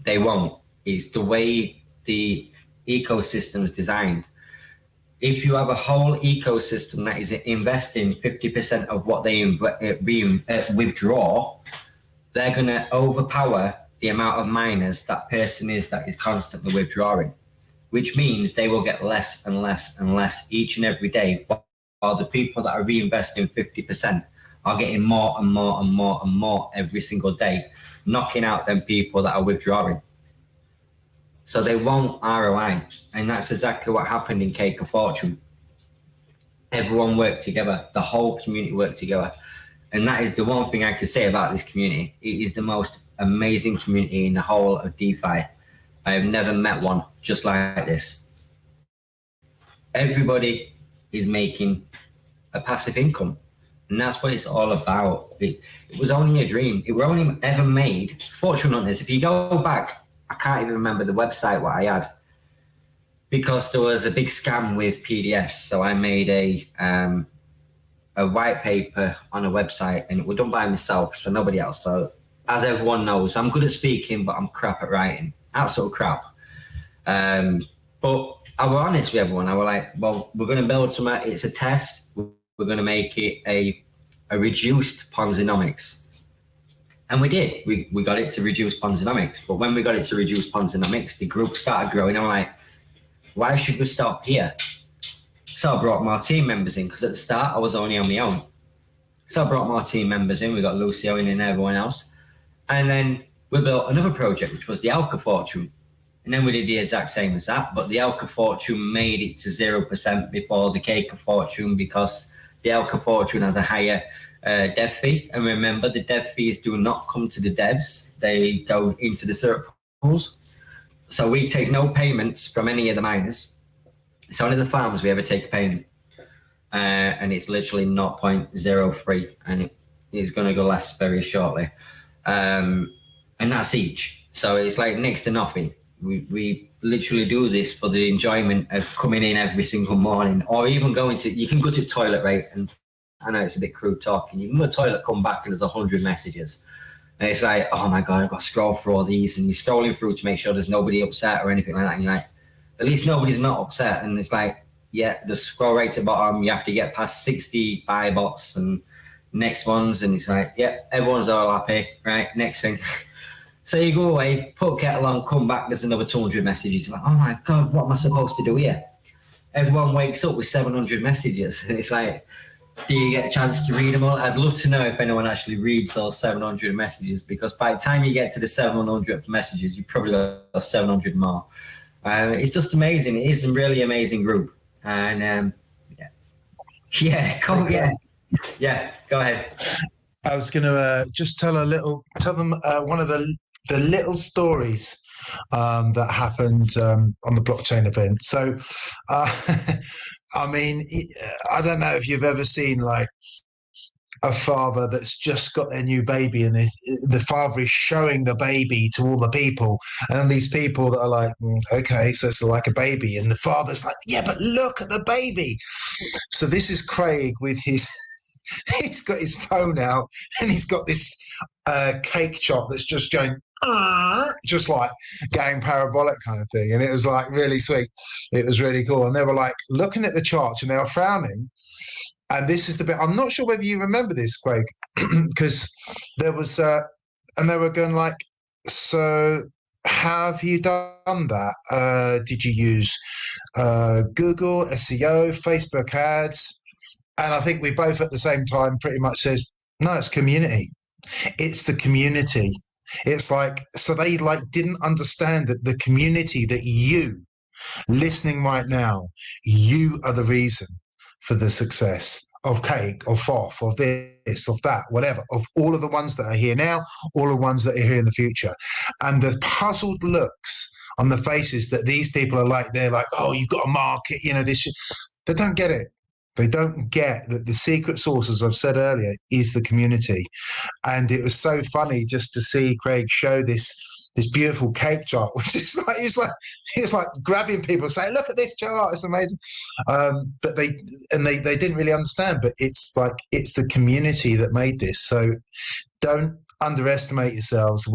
They won't. It's the way the ecosystem is designed. If you have a whole ecosystem that is investing 50% of what they withdraw, they're going to overpower the amount of miners that person is that is constantly withdrawing, which means they will get less and less and less each and every day, while the people that are reinvesting 50% are getting more and more and more and more every single day, knocking out them people that are withdrawing. So they won't ROI. And that's exactly what happened in Cake of Fortune. Everyone worked together. The whole community worked together. And that is the one thing I could say about this community. It is the most amazing community in the whole of DeFi. I have never met one just like this. Everybody is making a passive income. And that's what it's all about. It was only a dream. It was only ever made. Fortune Hunters, if you go back, I can't even remember the website what I had, because there was a big scam with PDFs. So I made a white paper on a website, and it was done by myself, so nobody else. So as everyone knows, I'm good at speaking, but I'm crap at writing. Absolute crap. But I was honest with everyone. I was like, well, we're going to build something. It's a test. We're going to make it a reduced Ponzinomics. And we did. We got it to reduce Ponzinomics. But when we got it to reduce Ponzinomics, the group started growing. I'm like, why should we stop here? So I brought more team members in, because at the start I was only on my own. So I brought more team members in. We got Lucio in and everyone else. And then we built another project, which was the Alka Fortune. And then we did the exact same as that. But the Alka Fortune made it to 0% before the Cake of Fortune, because the Alka Fortune has a higher dev fee. And remember, the dev fees do not come to the devs. They go into the syrup pools. So we take no payments from any of the miners. It's only the farms we ever take a payment. And it's literally 0.03. And it is going to go less very shortly. And that's each. So it's like next to nothing. We literally do this for the enjoyment of coming in every single morning, or even going to, you can go to the toilet, right? And I know it's a bit crude talking. You can go to the toilet, come back, and there's 100 messages. And it's like, oh my God, I've got to scroll through all these. And you're scrolling through to make sure there's nobody upset or anything like that. And you're like, at least nobody's not upset. And it's like, yeah, the scroll right to the bottom, you have to get past 60 buy bots and next ones. And it's like, yeah, everyone's all happy, right? Next thing. So you go away, put kettle on, come back, there's another 200 messages. You're like, oh my God, what am I supposed to do here? Everyone wakes up with 700 messages. And it's like, do you get a chance to read them all? I'd love to know if anyone actually reads those 700 messages, because by the time you get to the 700 messages, you probably got 700 more. It's just amazing. It is a really amazing group. And go ahead. I was going to just tell them one of the little stories that happened on the blockchain event. So, I mean, I don't know if you've ever seen like a father that's just got their new baby, and the father is showing the baby to all the people, and these people that are like, okay, so it's like a baby, and the father's like, yeah, but look at the baby. So this is Craig with his he's got his phone out, and he's got this cake chop that's just going just like going parabolic kind of thing, and it was like really sweet. It was really cool, and they were like looking at the chart and they were frowning. And this is the bit, I'm not sure whether you remember this, Craig, because there was and they were going like, so have you done that? Did you use Google, SEO, Facebook ads? And I think we both at the same time pretty much says, no, it's community. It's the community. It's like, so they like didn't understand that the community that you listening right now, you are the reason for the success of Cake, of FOF, of this, of that, whatever, of all of the ones that are here now, all the ones that are here in the future. And the puzzled looks on the faces that these people are like, they're like, oh, you've got a market, you know, this shit. They don't get it. They don't get that the secret source, as I've said earlier, is the community. And it was so funny just to see Craig show this beautiful cake chart, which is like it's like grabbing people saying, look at this chart, it's amazing. But they didn't really understand, but it's like it's the community that made this. So don't underestimate yourselves.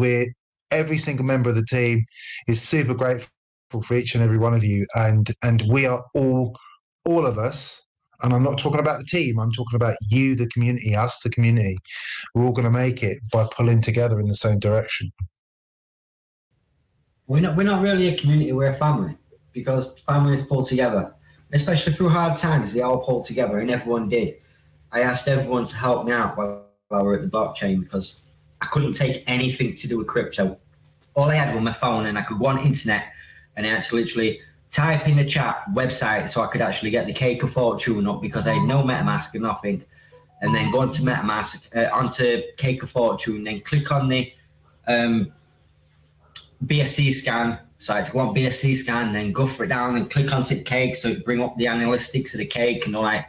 Every single member of the team is super grateful for each and every one of you, and we are all of us. And I'm not talking about the team, I'm talking about you, the community, us, the community. We're all going to make it by pulling together in the same direction. We're not really a community, we're a family, because families pull together, especially through hard times. They all pulled together, and everyone did. I asked everyone to help me out while we were at the blockchain because I couldn't take anything to do with crypto. All I had was my phone, and I could go on internet and I had to literally type in the chat website so I could actually get the Cake of Fortune up, because I had no MetaMask and nothing. And then go onto MetaMask, onto Cake of Fortune, then click on the BSC scan. So I had to go on BSC scan, then go for it down and click onto the cake so it bring up the analytics of the cake. And they're like,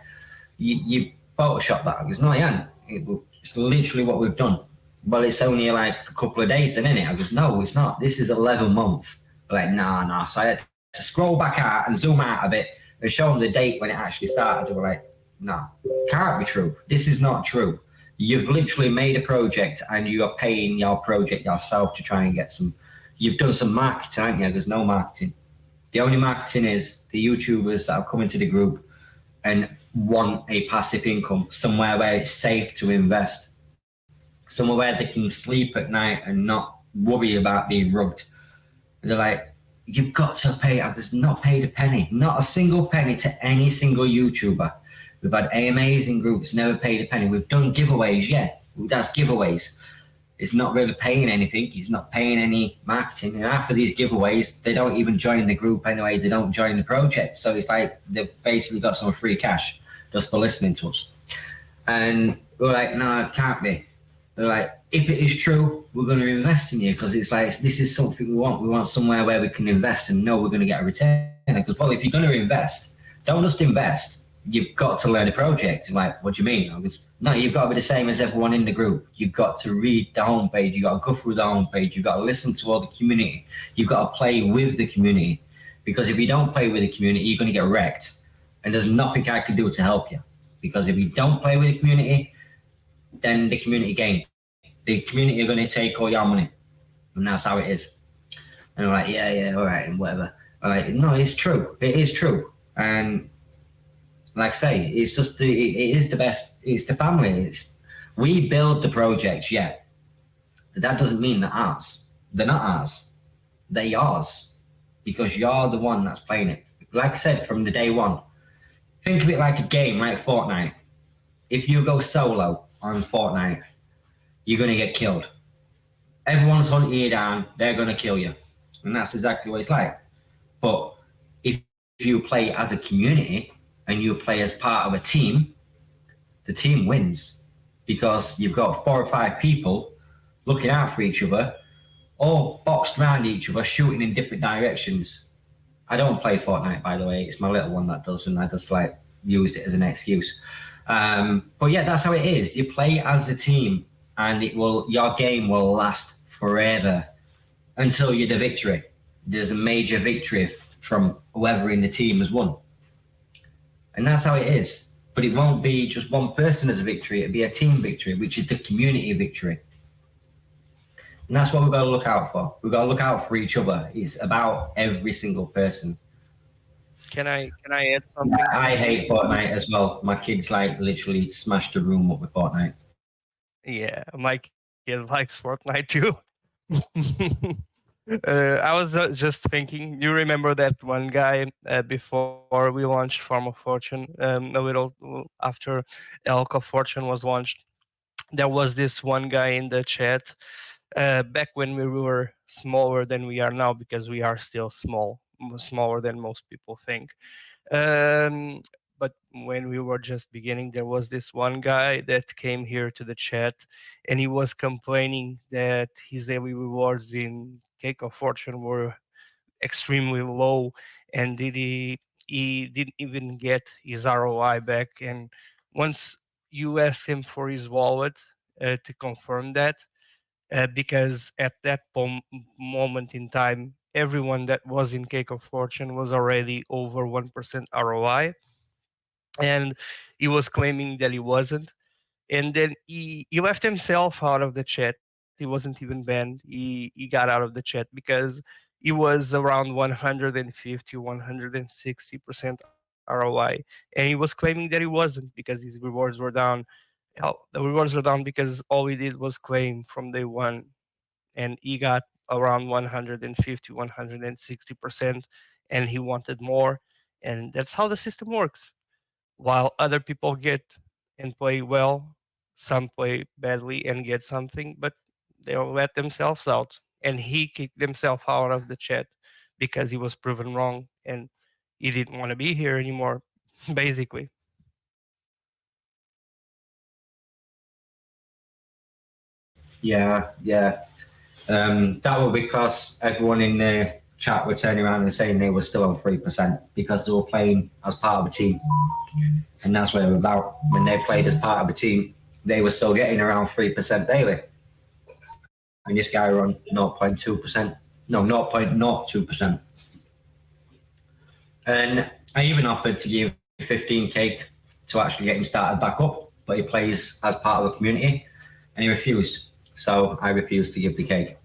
you Photoshop that. I goes, no, I ain't. It's literally what we've done. Well, it's only like a couple of days then, isn't it? I goes, no, it's not. This is 11 months. Like, nah. So I had to scroll back out and zoom out of it and show them the date when it actually started. They were like, no, can't be true. This is not true. You've literally made a project and you are paying your project yourself to try and get some. You've done some marketing, haven't you? There's no marketing. The only marketing is the YouTubers that have come into the group and want a passive income, somewhere where it's safe to invest, somewhere where they can sleep at night and not worry about being rugged. They're like, you've got to pay. I've not paid a penny, not a single penny to any single YouTuber. We've had AMAs in groups, never paid a penny. We've done giveaways, yeah, that's giveaways. It's not really paying anything. He's not paying any marketing. And after these giveaways, they don't even join the group anyway. They don't join the project. So it's like they've basically got some free cash just for listening to us. And we're like, no, it can't be. They're like, if it is true, we're going to invest in you, because it's like, this is something we want. We want somewhere where we can invest and know we're going to get a return. Because, well, if you're going to invest, don't just invest. You've got to learn the project. I'm like, what do you mean? I was, no, you've got to be the same as everyone in the group. You've got to read the homepage. You've got to go through the homepage. You've got to listen to all the community. You've got to play with the community. Because if you don't play with the community, you're going to get wrecked. And there's nothing I can do to help you. Because if you don't play with the community, then the community gain. The community are going to take all your money. And that's how it is. And I'm like, yeah, all right, and whatever. I'm like, no, it's true. It is true. And like I say, it's just it is the best. It's the family. We build the projects, yeah. But that doesn't mean they're ours. They're not ours. They're yours, because you're the one that's playing it. Like I said, from the day one, think of it like a game, like Fortnite. If you go solo on Fortnite, you're gonna get killed. Everyone's hunting you down. They're gonna kill you, and that's exactly what it's like. But if you play as a community, and you play as part of a team, the team wins, because you've got 4 or 5 people looking out for each other, all boxed around each other, shooting in different directions. I don't play Fortnite, by the way. It's my little one that does, and I just like used it as an excuse. But yeah, that's how it is. You play as a team, and your game will last forever until you're the victory. There's a major victory from whoever in the team has won. And that's how it is. But it won't be just one person as a victory. It'll be a team victory, which is the community victory. And that's what we've got to look out for. We've got to look out for each other. It's about every single person. Can I add something? I hate Fortnite as well. My kids like literally smashed the room up with Fortnite. Yeah, my kid likes Fortnite too. I was just thinking. You remember that one guy before we launched Farm of Fortune, a little after Elk of Fortune was launched. There was this one guy in the chat back when we were smaller than we are now, because we are still small, smaller than most people think. Um, but when we were just beginning, there was this one guy that came here to the chat, and he was complaining that his daily rewards in Cake of Fortune were extremely low, and he didn't even get his ROI back. And once you asked him for his wallet to confirm that, because at that moment in time, everyone that was in Cake of Fortune was already over 1% ROI, and he was claiming that he wasn't. And then he left himself out of the chat. He wasn't even banned. He got out of the chat because he was around 150, 160% ROI, and he was claiming that he wasn't because his rewards were down. The rewards were down because all he did was claim from day one, and he got around 150, 160%, and he wanted more. And that's how the system works. While other people get and play well, some play badly and get something, but they'll let themselves out. And he kicked himself out of the chat because he was proven wrong, and he didn't want to be here anymore, basically. Yeah, yeah. That was because everyone in the chat were turning around and saying they were still on 3% because they were playing as part of a team. And that's what it was about. When they played as part of a team, they were still getting around 3% daily. And this guy were on 0.2%. No, 0.02%. And I even offered to give 15k to actually get him started back up, but he plays as part of the community, and he refused. So I refused to give the cake.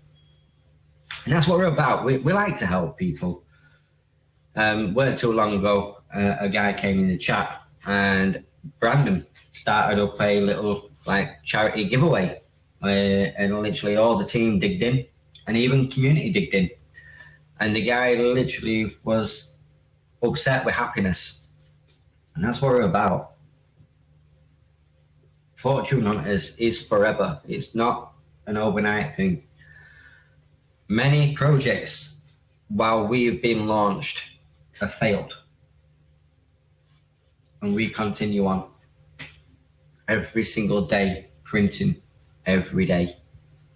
And that's what we're about. We like to help people. Weren't too long ago, a guy came in the chat, and Brandon started up a little like charity giveaway, and literally all the team digged in, and even community digged in. And the guy literally was upset with happiness, and that's what we're about. Fortune Hunters is forever. It's not an overnight thing. Many projects, while we've been launched, have failed. And we continue on every single day, printing every day.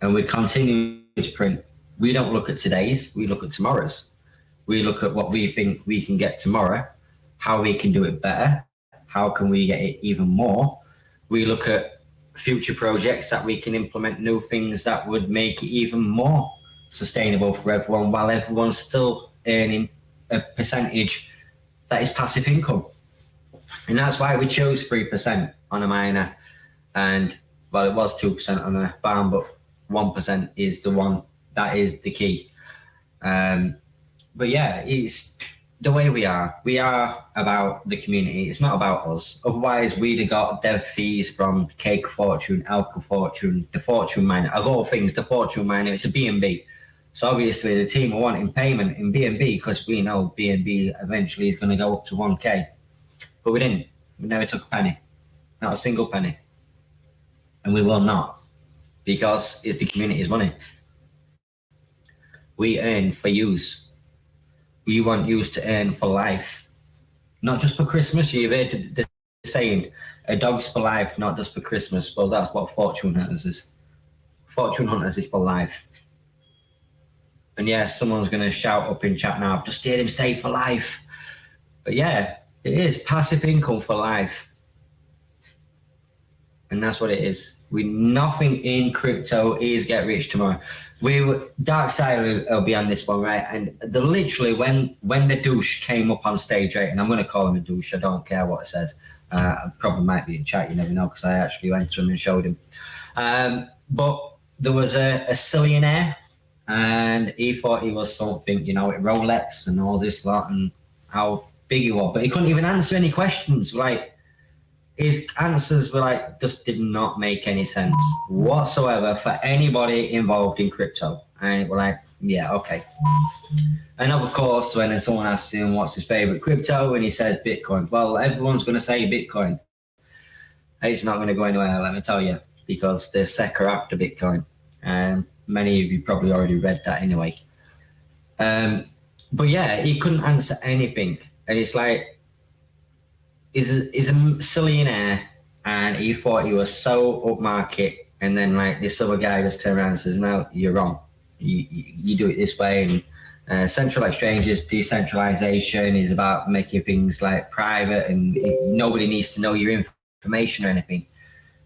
And we continue to print. We don't look at today's, we look at tomorrow's. We look at what we think we can get tomorrow, how we can do it better, how can we get it even more. We look at future projects that we can implement, new things that would make it even more sustainable for everyone, while everyone's still earning a percentage that is passive income. And that's why we chose 3% on a miner. And well, it was 2% on a farm, but 1% is the one that is the key. But yeah, it's the way we are. We are about the community. It's not about us. Otherwise, we'd have got dev fees from Cake Fortune, Elk Fortune, the Fortune Miner. Of all things, the Fortune Miner, it's a BNB. So obviously the team are wanting payment in BNB because we know BNB eventually is going to go up to 1K. But we didn't. We never took a penny. Not a single penny. And we will not, because it's the community's money. We earn for use. We want you to earn for life. Not just for Christmas. You've heard the saying, a dog's for life, not just for Christmas. Well, that's what Fortune Hunters is. Fortune Hunters is for life. And yeah, someone's going to shout up in chat now, I've just heard him say for life. But yeah, it is passive income for life. And that's what it is. Nothing in crypto is get rich tomorrow. Dark Side will be on this one, right? And literally when the douche came up on stage, right? And I'm going to call him a douche. I don't care what it says. Probably might be in chat. You never know, because I actually went to him and showed him. But there was a zillionaire, and he thought he was something, you know, Rolex and all this lot, and how big he was. But he couldn't even answer any questions. Like, his answers were like, just did not make any sense whatsoever for anybody involved in crypto. And we're like, Yeah, okay. And of course, when someone asks him what's his favorite crypto, and he says Bitcoin, well, everyone's going to say Bitcoin. It's not going to go anywhere, let me tell you, because they're second after Bitcoin. And many of you probably already read that anyway. But yeah, he couldn't answer anything. And it's like, he's a zillionaire, and he thought he was so upmarket. And then like this other guy just turned around and says, no, you're wrong. You do it this way. And central exchanges, decentralization is about making things like private, and nobody needs to know your information or anything.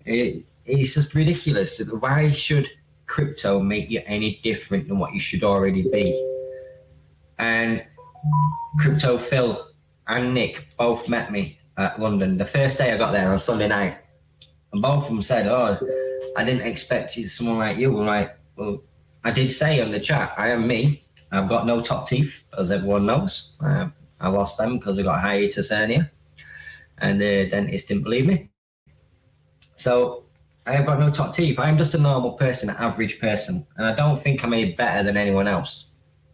It's just ridiculous. Why should crypto make you any different than what you should already be? And Crypto Phil and Nick both met me at London the first day I got there on Sunday night, and both of them said, oh, I didn't expect someone like you. I'm like, well, I did say on the chat, I am me. I've got no top teeth, as everyone knows. I lost them because I got hiatus hernia, and the dentist didn't believe me. So I have got no top teeth. I'm just a normal person, an average person, and I don't think I'm any better than anyone else.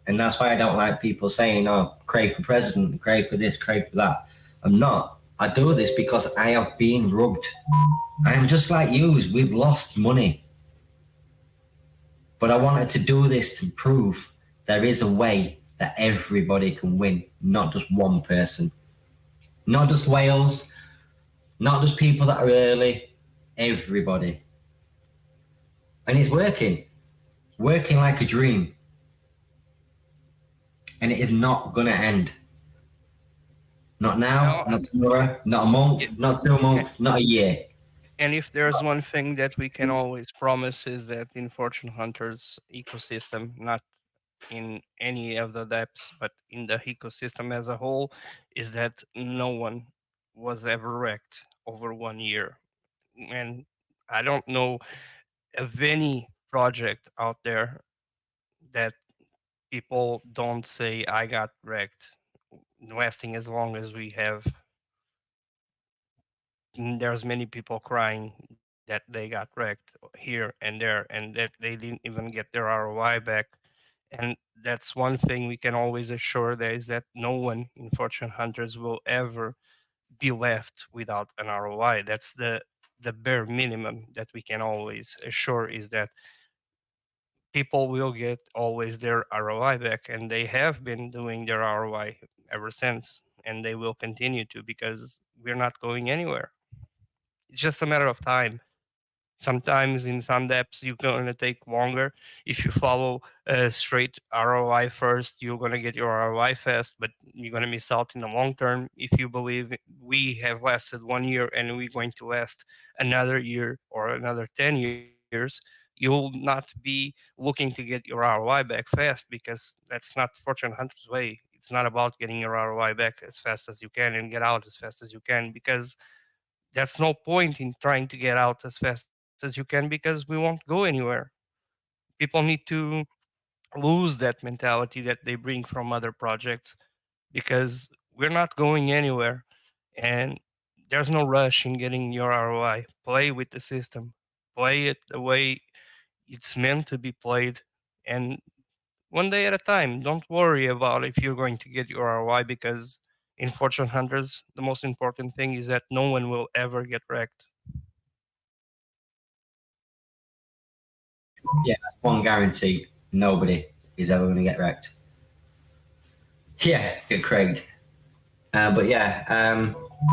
And that's why I don't like people saying, oh, Craig for president, Craig for this, Craig for that. I'm not. I do this because I have been rugged. I'm just like you. We've lost money. But I wanted to do this to prove there is a way that everybody can win, not just one person. Not just whales, not just people that are early, everybody. And it's working like a dream. And it is not going to end. Not now, not tomorrow, not a month, not 2 months, not a year. And if there's one thing that we can always promise is that in Fortune Hunters ecosystem, not in any of the depths, but in the ecosystem as a whole, is that no one was ever wrecked over 1 year. And I don't know of any project out there that people don't say I got wrecked investing as long as we have. There's many people crying that they got wrecked here and there, and that they didn't even get their ROI back. And that's one thing we can always assure there is that no one in Fortune Hunters will ever be left without an ROI. That's the bare minimum that we can always assure is that people will get always their ROI back, and they have been doing their ROI ever since, and they will continue to because we're not going anywhere. It's just a matter of time. Sometimes in some depths you're going to take longer. If you follow a straight ROI first, you're going to get your ROI fast, but you're going to miss out in the long term. If you believe we have lasted 1 year and we're going to last another year or another 10 years, you'll not be looking to get your ROI back fast because that's not Fortune Hunter's way. It's not about getting your ROI back as fast as you can and get out as fast as you can, because that's no point in trying to get out as fast as you can because we won't go anywhere. People need to lose that mentality that they bring from other projects because we're not going anywhere, and there's no rush in getting your ROI. Play with the system, play it the way it's meant to be played, and one day at a time. Don't worry about if you're going to get your ROI because in Fortune Hunters, the most important thing is that no one will ever get wrecked. Yeah, that's one guarantee. Nobody is ever going to get wrecked. Yeah, get Craig. But yeah,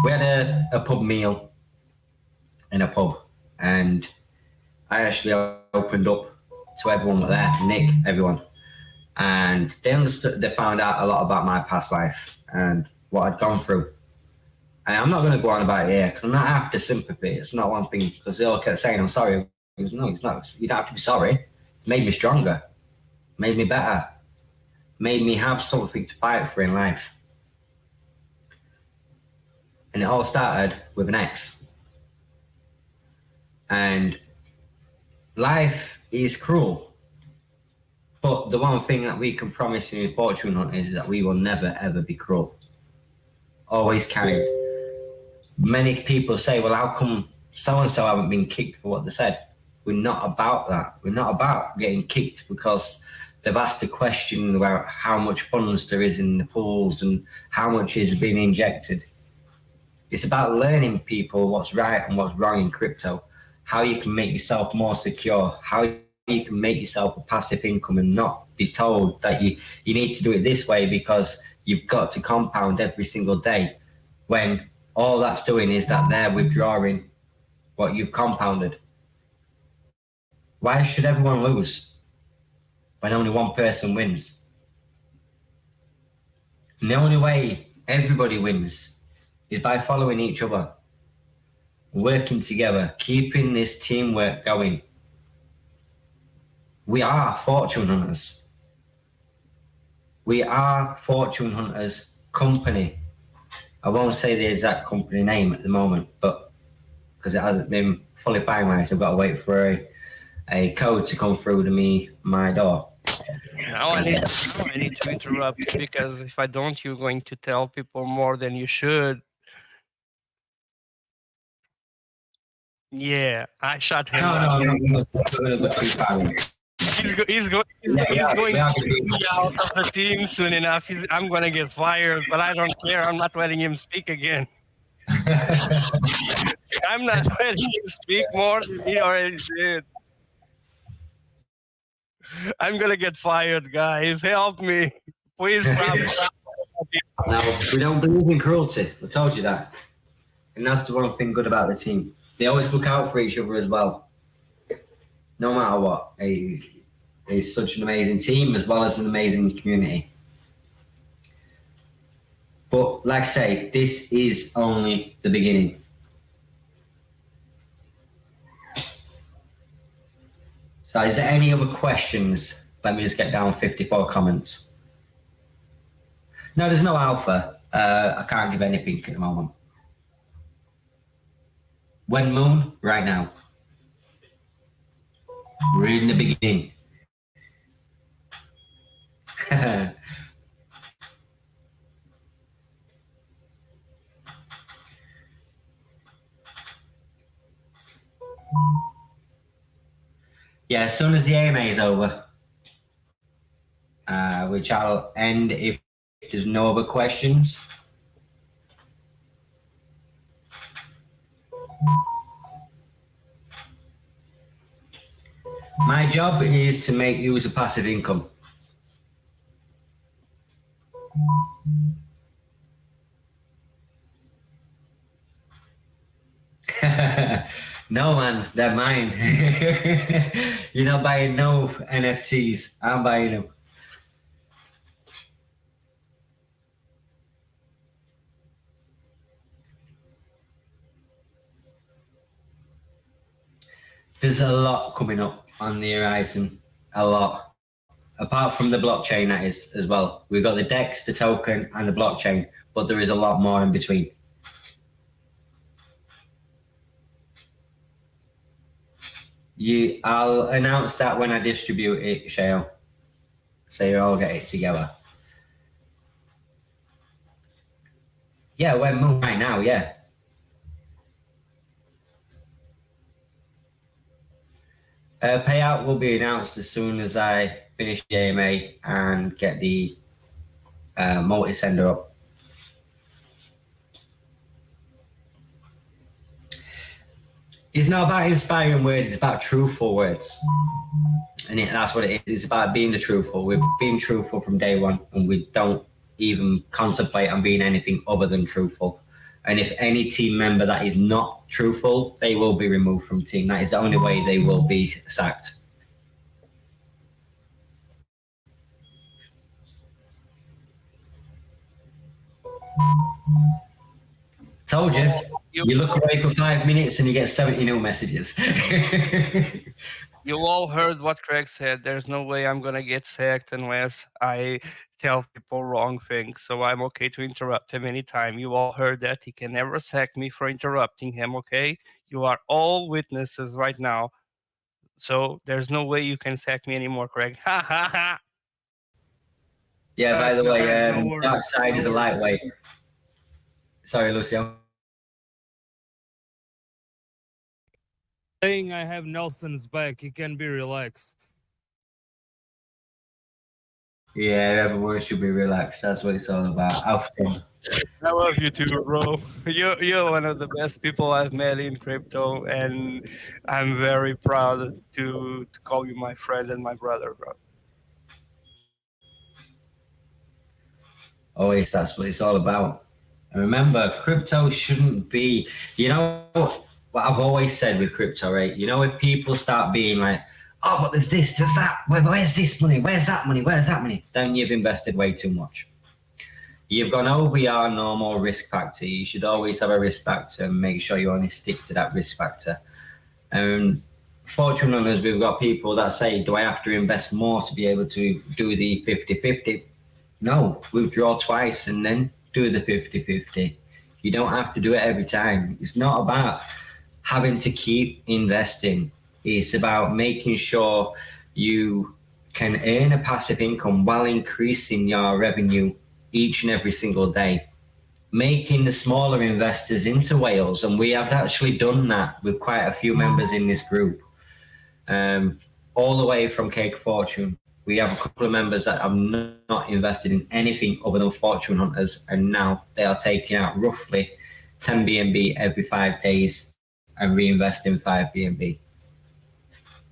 we had a pub meal in a pub, and I actually opened up to everyone there, Nick, everyone, and they understood. They found out a lot about my past life and what I'd gone through. And I'm not going to go on about it here because I'm not after sympathy. It's not one thing because they all kept saying I'm sorry. No, it's not. You don't have to be sorry. It made me stronger, made me better, made me have something to fight for in life. And it all started with an ex. And life is cruel. But the one thing that we can promise in Fortune Hunters is that we will never, ever be cruel. Always kind. Many people say, well, how come so-and-so haven't been kicked for what they said? We're not about that. We're not about getting kicked because they've asked a question about how much funds there is in the pools and how much is being injected. It's about learning people what's right and what's wrong in crypto, how you can make yourself more secure, how you can make yourself a passive income and not be told that you need to do it this way because you've got to compound every single day, when all that's doing is that they're withdrawing what you've compounded. Why should everyone lose when only one person wins? And the only way everybody wins is by following each other, working together, keeping this teamwork going. We are fortune hunters. We are Fortune Hunters Company. I won't say the exact company name at the moment, but because it hasn't been fully finalized, I've got to wait for a code to come through to my door. Now I need to interrupt you, because if I don't, you're going to tell people more than you should. Yeah, I shut him up. He's going to kick me out of the team soon enough. I'm going to get fired, but I don't care. I'm not letting him speak again. I'm not letting him speak more than he already did. I'm going to get fired, guys. Help me. Please stop. No, we don't believe in cruelty. I told you that. And that's the one thing good about the team. They always look out for each other as well. No matter what. It's such an amazing team as well as an amazing community. But like I say, this is only the beginning. So is there any other questions? Let me just get down 54 comments. No, there's no alpha. I can't give anything at the moment. When moon? Right now. We're in the beginning. Yeah, as soon as the AMA is over, which I'll end if there's no other questions. My job is to make use of passive income. No, man, they're mine. You're not buying no NFTs. I'm buying them. There's a lot coming up on the horizon. A lot. Apart from the blockchain, that is, as well. We've got the DEX, the token, and the blockchain, but there is a lot more in between. I'll announce that when I distribute it, Shale. So you all get it together. Yeah, we're moving right now, yeah. Payout will be announced as soon as I finish the AMA and get the multi-sender up. It's not about inspiring words, it's about truthful words. And that's what it is. It's about being the truthful. We've been truthful from day one, and we don't even contemplate on being anything other than truthful. And if any team member that is not truthful, they will be removed from the team. That is the only way they will be sacked. Told you. You look away for 5 minutes and you get 70 new messages. You all heard what Craig said. There's no way I'm going to get sacked unless I tell people wrong things. So I'm okay to interrupt him anytime. You all heard that. He can never sack me for interrupting him, okay? You are all witnesses right now. So there's no way you can sack me anymore, Craig. Ha ha ha! Yeah, by the way, no Dark Side is a lightweight. Sorry, Lucio. Saying I have Nelson's back, he can be relaxed. Yeah, everyone should be relaxed. That's what it's all about. Have fun. I love you too, bro. You're one of the best people I've met in crypto, and I'm very proud to call you my friend and my brother, bro. Always, that's what it's all about. And remember, crypto shouldn't be, you know, what I've always said with crypto, right? You know, if people start being like, oh, but there's this, there's that, where's this money? Where's that money? Where's that money? Then you've invested way too much. You've gone over your normal risk factor. You should always have a risk factor and make sure you only stick to that risk factor. And fortunately, as we've got people that say, do I have to invest more to be able to do the 50-50? No, withdraw twice and then do the 50-50. You don't have to do it every time. It's not about having to keep investing. It's about making sure you can earn a passive income while increasing your revenue each and every single day. Making the smaller investors into whales, and we have actually done that with quite a few members in this group. All the way from Cake Fortune. We have a couple of members that have not invested in anything other than fortune hunters, and now they are taking out roughly 10 BNB every 5 days and reinvesting 5 BNB.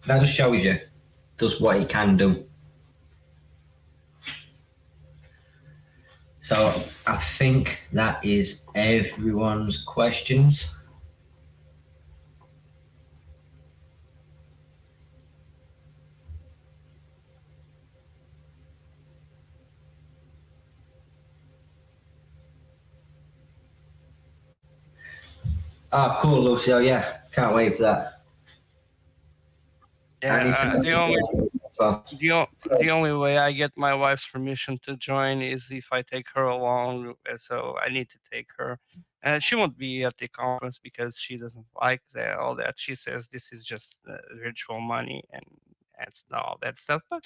That just shows you just what it can do. So I think that is everyone's questions. Ah, cool, Lucio. Yeah, can't wait for that. I need to Yeah, message well. the only way I get my wife's permission to join is if I take her along. So I need to take her, and she won't be at the conference because she doesn't like all that. She says this is just virtual money and that's all that stuff. But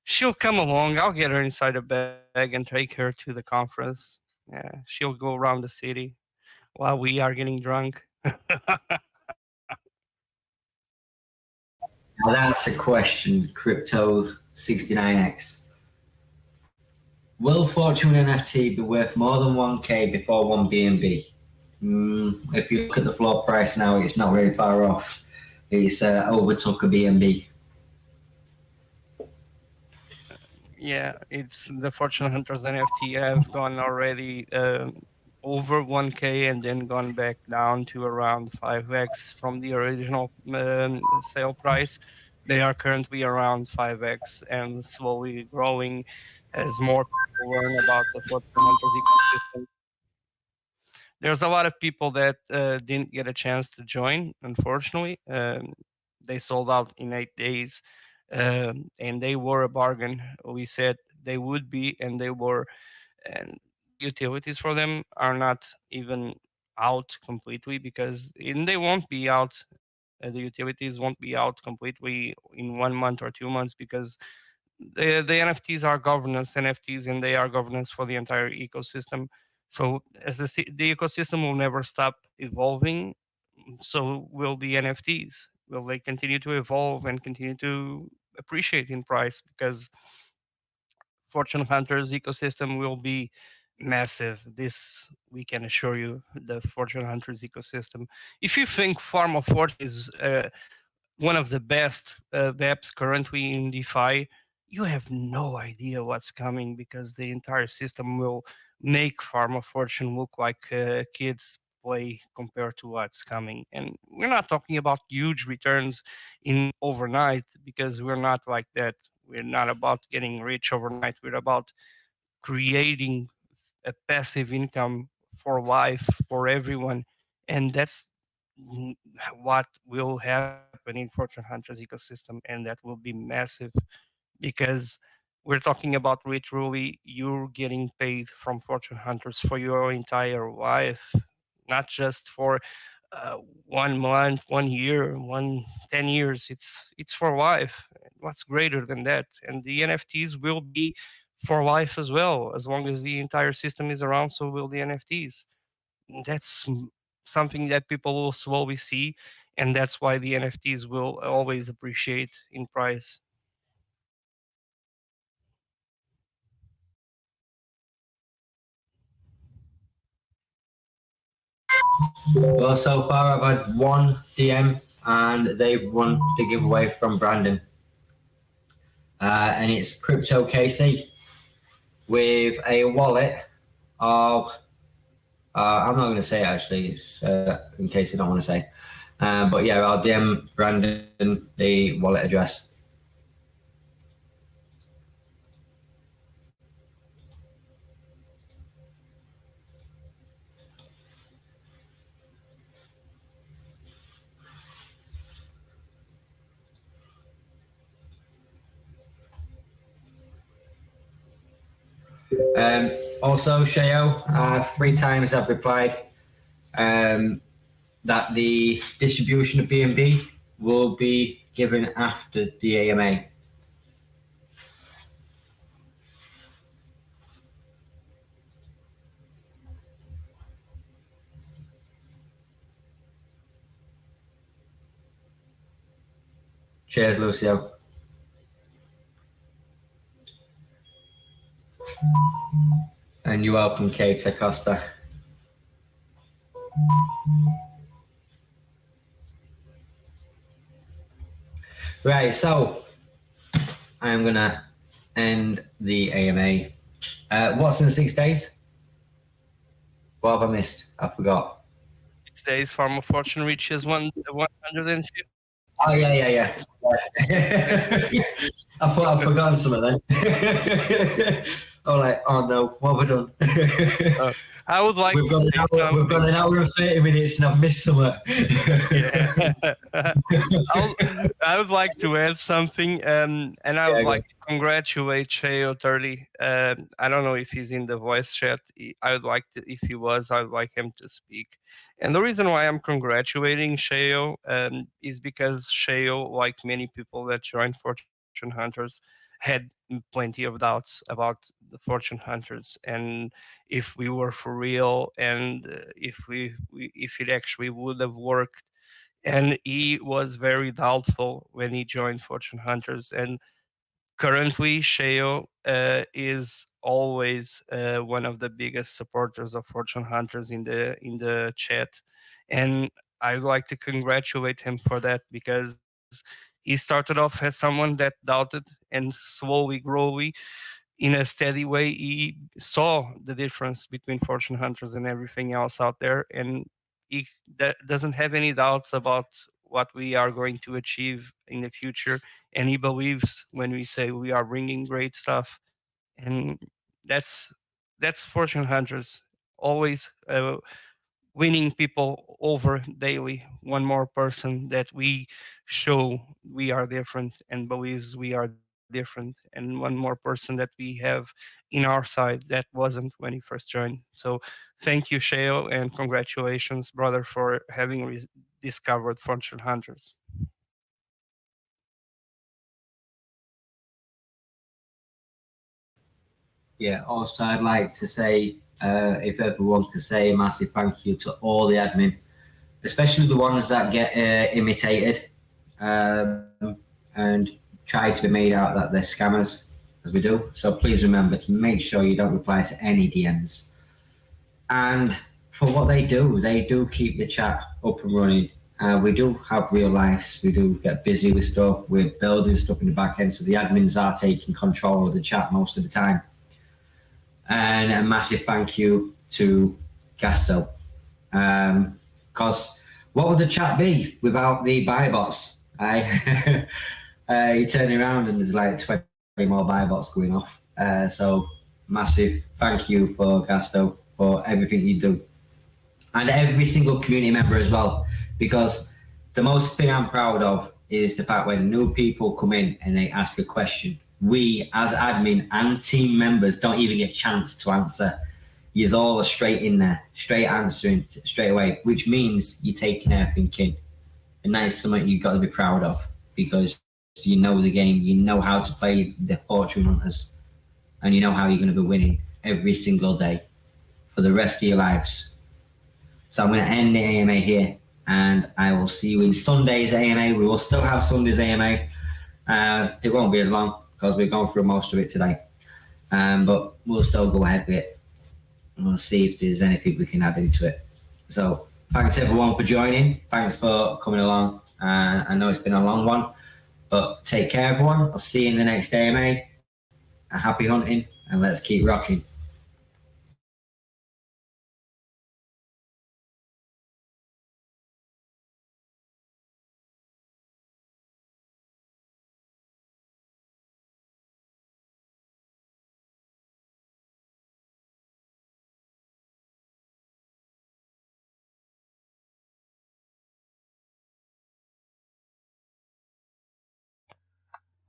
she'll come along. I'll get her inside a bag and take her to the conference. Yeah, she'll go around the city while we are getting drunk. Now that's a question, Crypto 69X. Will Fortune NFT be worth more than 1K before 1 BNB? If you look at the floor price now, it's not very far off. It's overtook a BNB. Yeah, it's the Fortune Hunters NFT have gone already over 1K and then gone back down to around 5x from the original sale price. They are currently around 5x and slowly growing as more people learn about the Fortune Hunters ecosystem. There's a lot of people that didn't get a chance to join, unfortunately. They sold out in 8 days, and they were a bargain. We said they would be, and they were. And utilities for them are not even out completely because they won't be out. The utilities won't be out completely in 1 month or 2 months because the NFTs are governance NFTs and they are governance for the entire ecosystem. So as the ecosystem will never stop evolving, so will the NFTs. Will they continue to evolve and continue to appreciate in price because Fortune Hunters ecosystem will be massive. This we can assure you. The Fortune Hunters ecosystem. If you think Farm of Fortune is one of the best dApps currently in DeFi, you have no idea what's coming because the entire system will make Farm of Fortune look like kids play compared to what's coming. And we're not talking about huge returns in overnight because we're not like that. We're not about getting rich overnight. We're about creating a passive income for life for everyone. And that's what will happen in Fortune Hunters ecosystem, and that will be massive because we're talking about literally you're getting paid from Fortune Hunters for your entire life, not just for 1 month, 1 year, 10 years. It's for life. What's greater than that? And the NFTs will be for life as well. As long as the entire system is around, so will the NFTs. That's something that people will slowly see, and that's why the NFTs will always appreciate in price. Well, so far I've had one DM and they've won the giveaway from Brandon. And it's Crypto KC with a wallet of, I'm not going to say it actually, it's in case you don't want to say. But yeah, I'll DM Brandon the wallet address. Also, Shayo, 3 times I've replied that the distribution of BNB will be given after the AMA. Cheers, Lucio. And you're welcome, Kate Acosta. Right, so I'm gonna end the AMA. What's in 6 days? What have I missed? I forgot. 6 days, Farm of Fortune reaches 150. Oh yeah. I thought I'd forgotten some of them. I'm like, oh no, what have I done? I would like to say something. We've got an hour and 30 minutes and I've missed some of Yeah. I would like to add something, and I would like to congratulate Cheo 30. I don't know if he's in the voice chat. I would like to, if he was, I would like him to speak. And the reason why I'm congratulating Cheo is because Cheo, like many people that joined Fortune Hunters, had plenty of doubts about the Fortune Hunters and if we were for real and if it actually would have worked. And he was very doubtful when he joined Fortune Hunters. And currently, Sheo is always one of the biggest supporters of Fortune Hunters in the chat, and I'd like to congratulate him for that because he started off as someone that doubted, and slowly, growly, in a steady way, he saw the difference between Fortune Hunters and everything else out there, and he doesn't have any doubts about what we are going to achieve in the future. And he believes when we say we are bringing great stuff, and that's Fortune Hunters always winning people over daily. One more person that we show we are different and believes we are different, and one more person that we have in our side that wasn't when he first joined. So thank you, Sheo, and congratulations, brother, for having discovered Fortune Hunters. Yeah, also I'd like to say, if everyone could say a massive thank you to all the admin, especially the ones that get imitated and try to be made out that they're scammers, as we do. So please remember to make sure you don't reply to any DMs. And for what they do keep the chat up and running. We do have real lives. We do get busy with stuff. We're building stuff in the back end, so the admins are taking control of the chat most of the time. And a massive thank you to Gasto. Because what would the chat be without the buy bots? You turn around and there's like 20 more buy bots going off. So massive thank you for Gasto for everything you do. And every single community member as well. Because the most thing I'm proud of is the fact when new people come in and they ask a question, we as admin and team members don't even get a chance to answer. You're all straight in there, straight answering straight away, which means you're taking everything in. And that is something you've got to be proud of because you know the game, you know how to play the Fortune Hunters, and you know how you're going to be winning every single day for the rest of your lives. So I'm going to end the AMA here, and I will see you in Sunday's AMA. We will still have Sunday's AMA. It won't be as long because we've gone through most of it today. But we'll still go ahead with it. And we'll see if there's anything we can add into it. So thanks everyone for joining. Thanks for coming along. I know it's been a long one, but take care, everyone. I'll see you in the next AMA. Happy hunting, and let's keep rocking.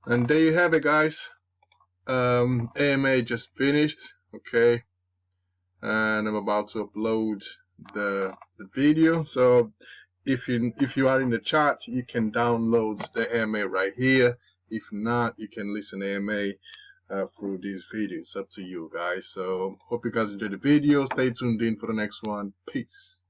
And there you have it, guys. AMA just finished. Okay, and I'm about to upload the video. So if you are in the chat, you can download the AMA right here. If not, you can listen to AMA through these videos. It's up to you guys. So hope you guys enjoyed the video. Stay tuned in for the next one. Peace.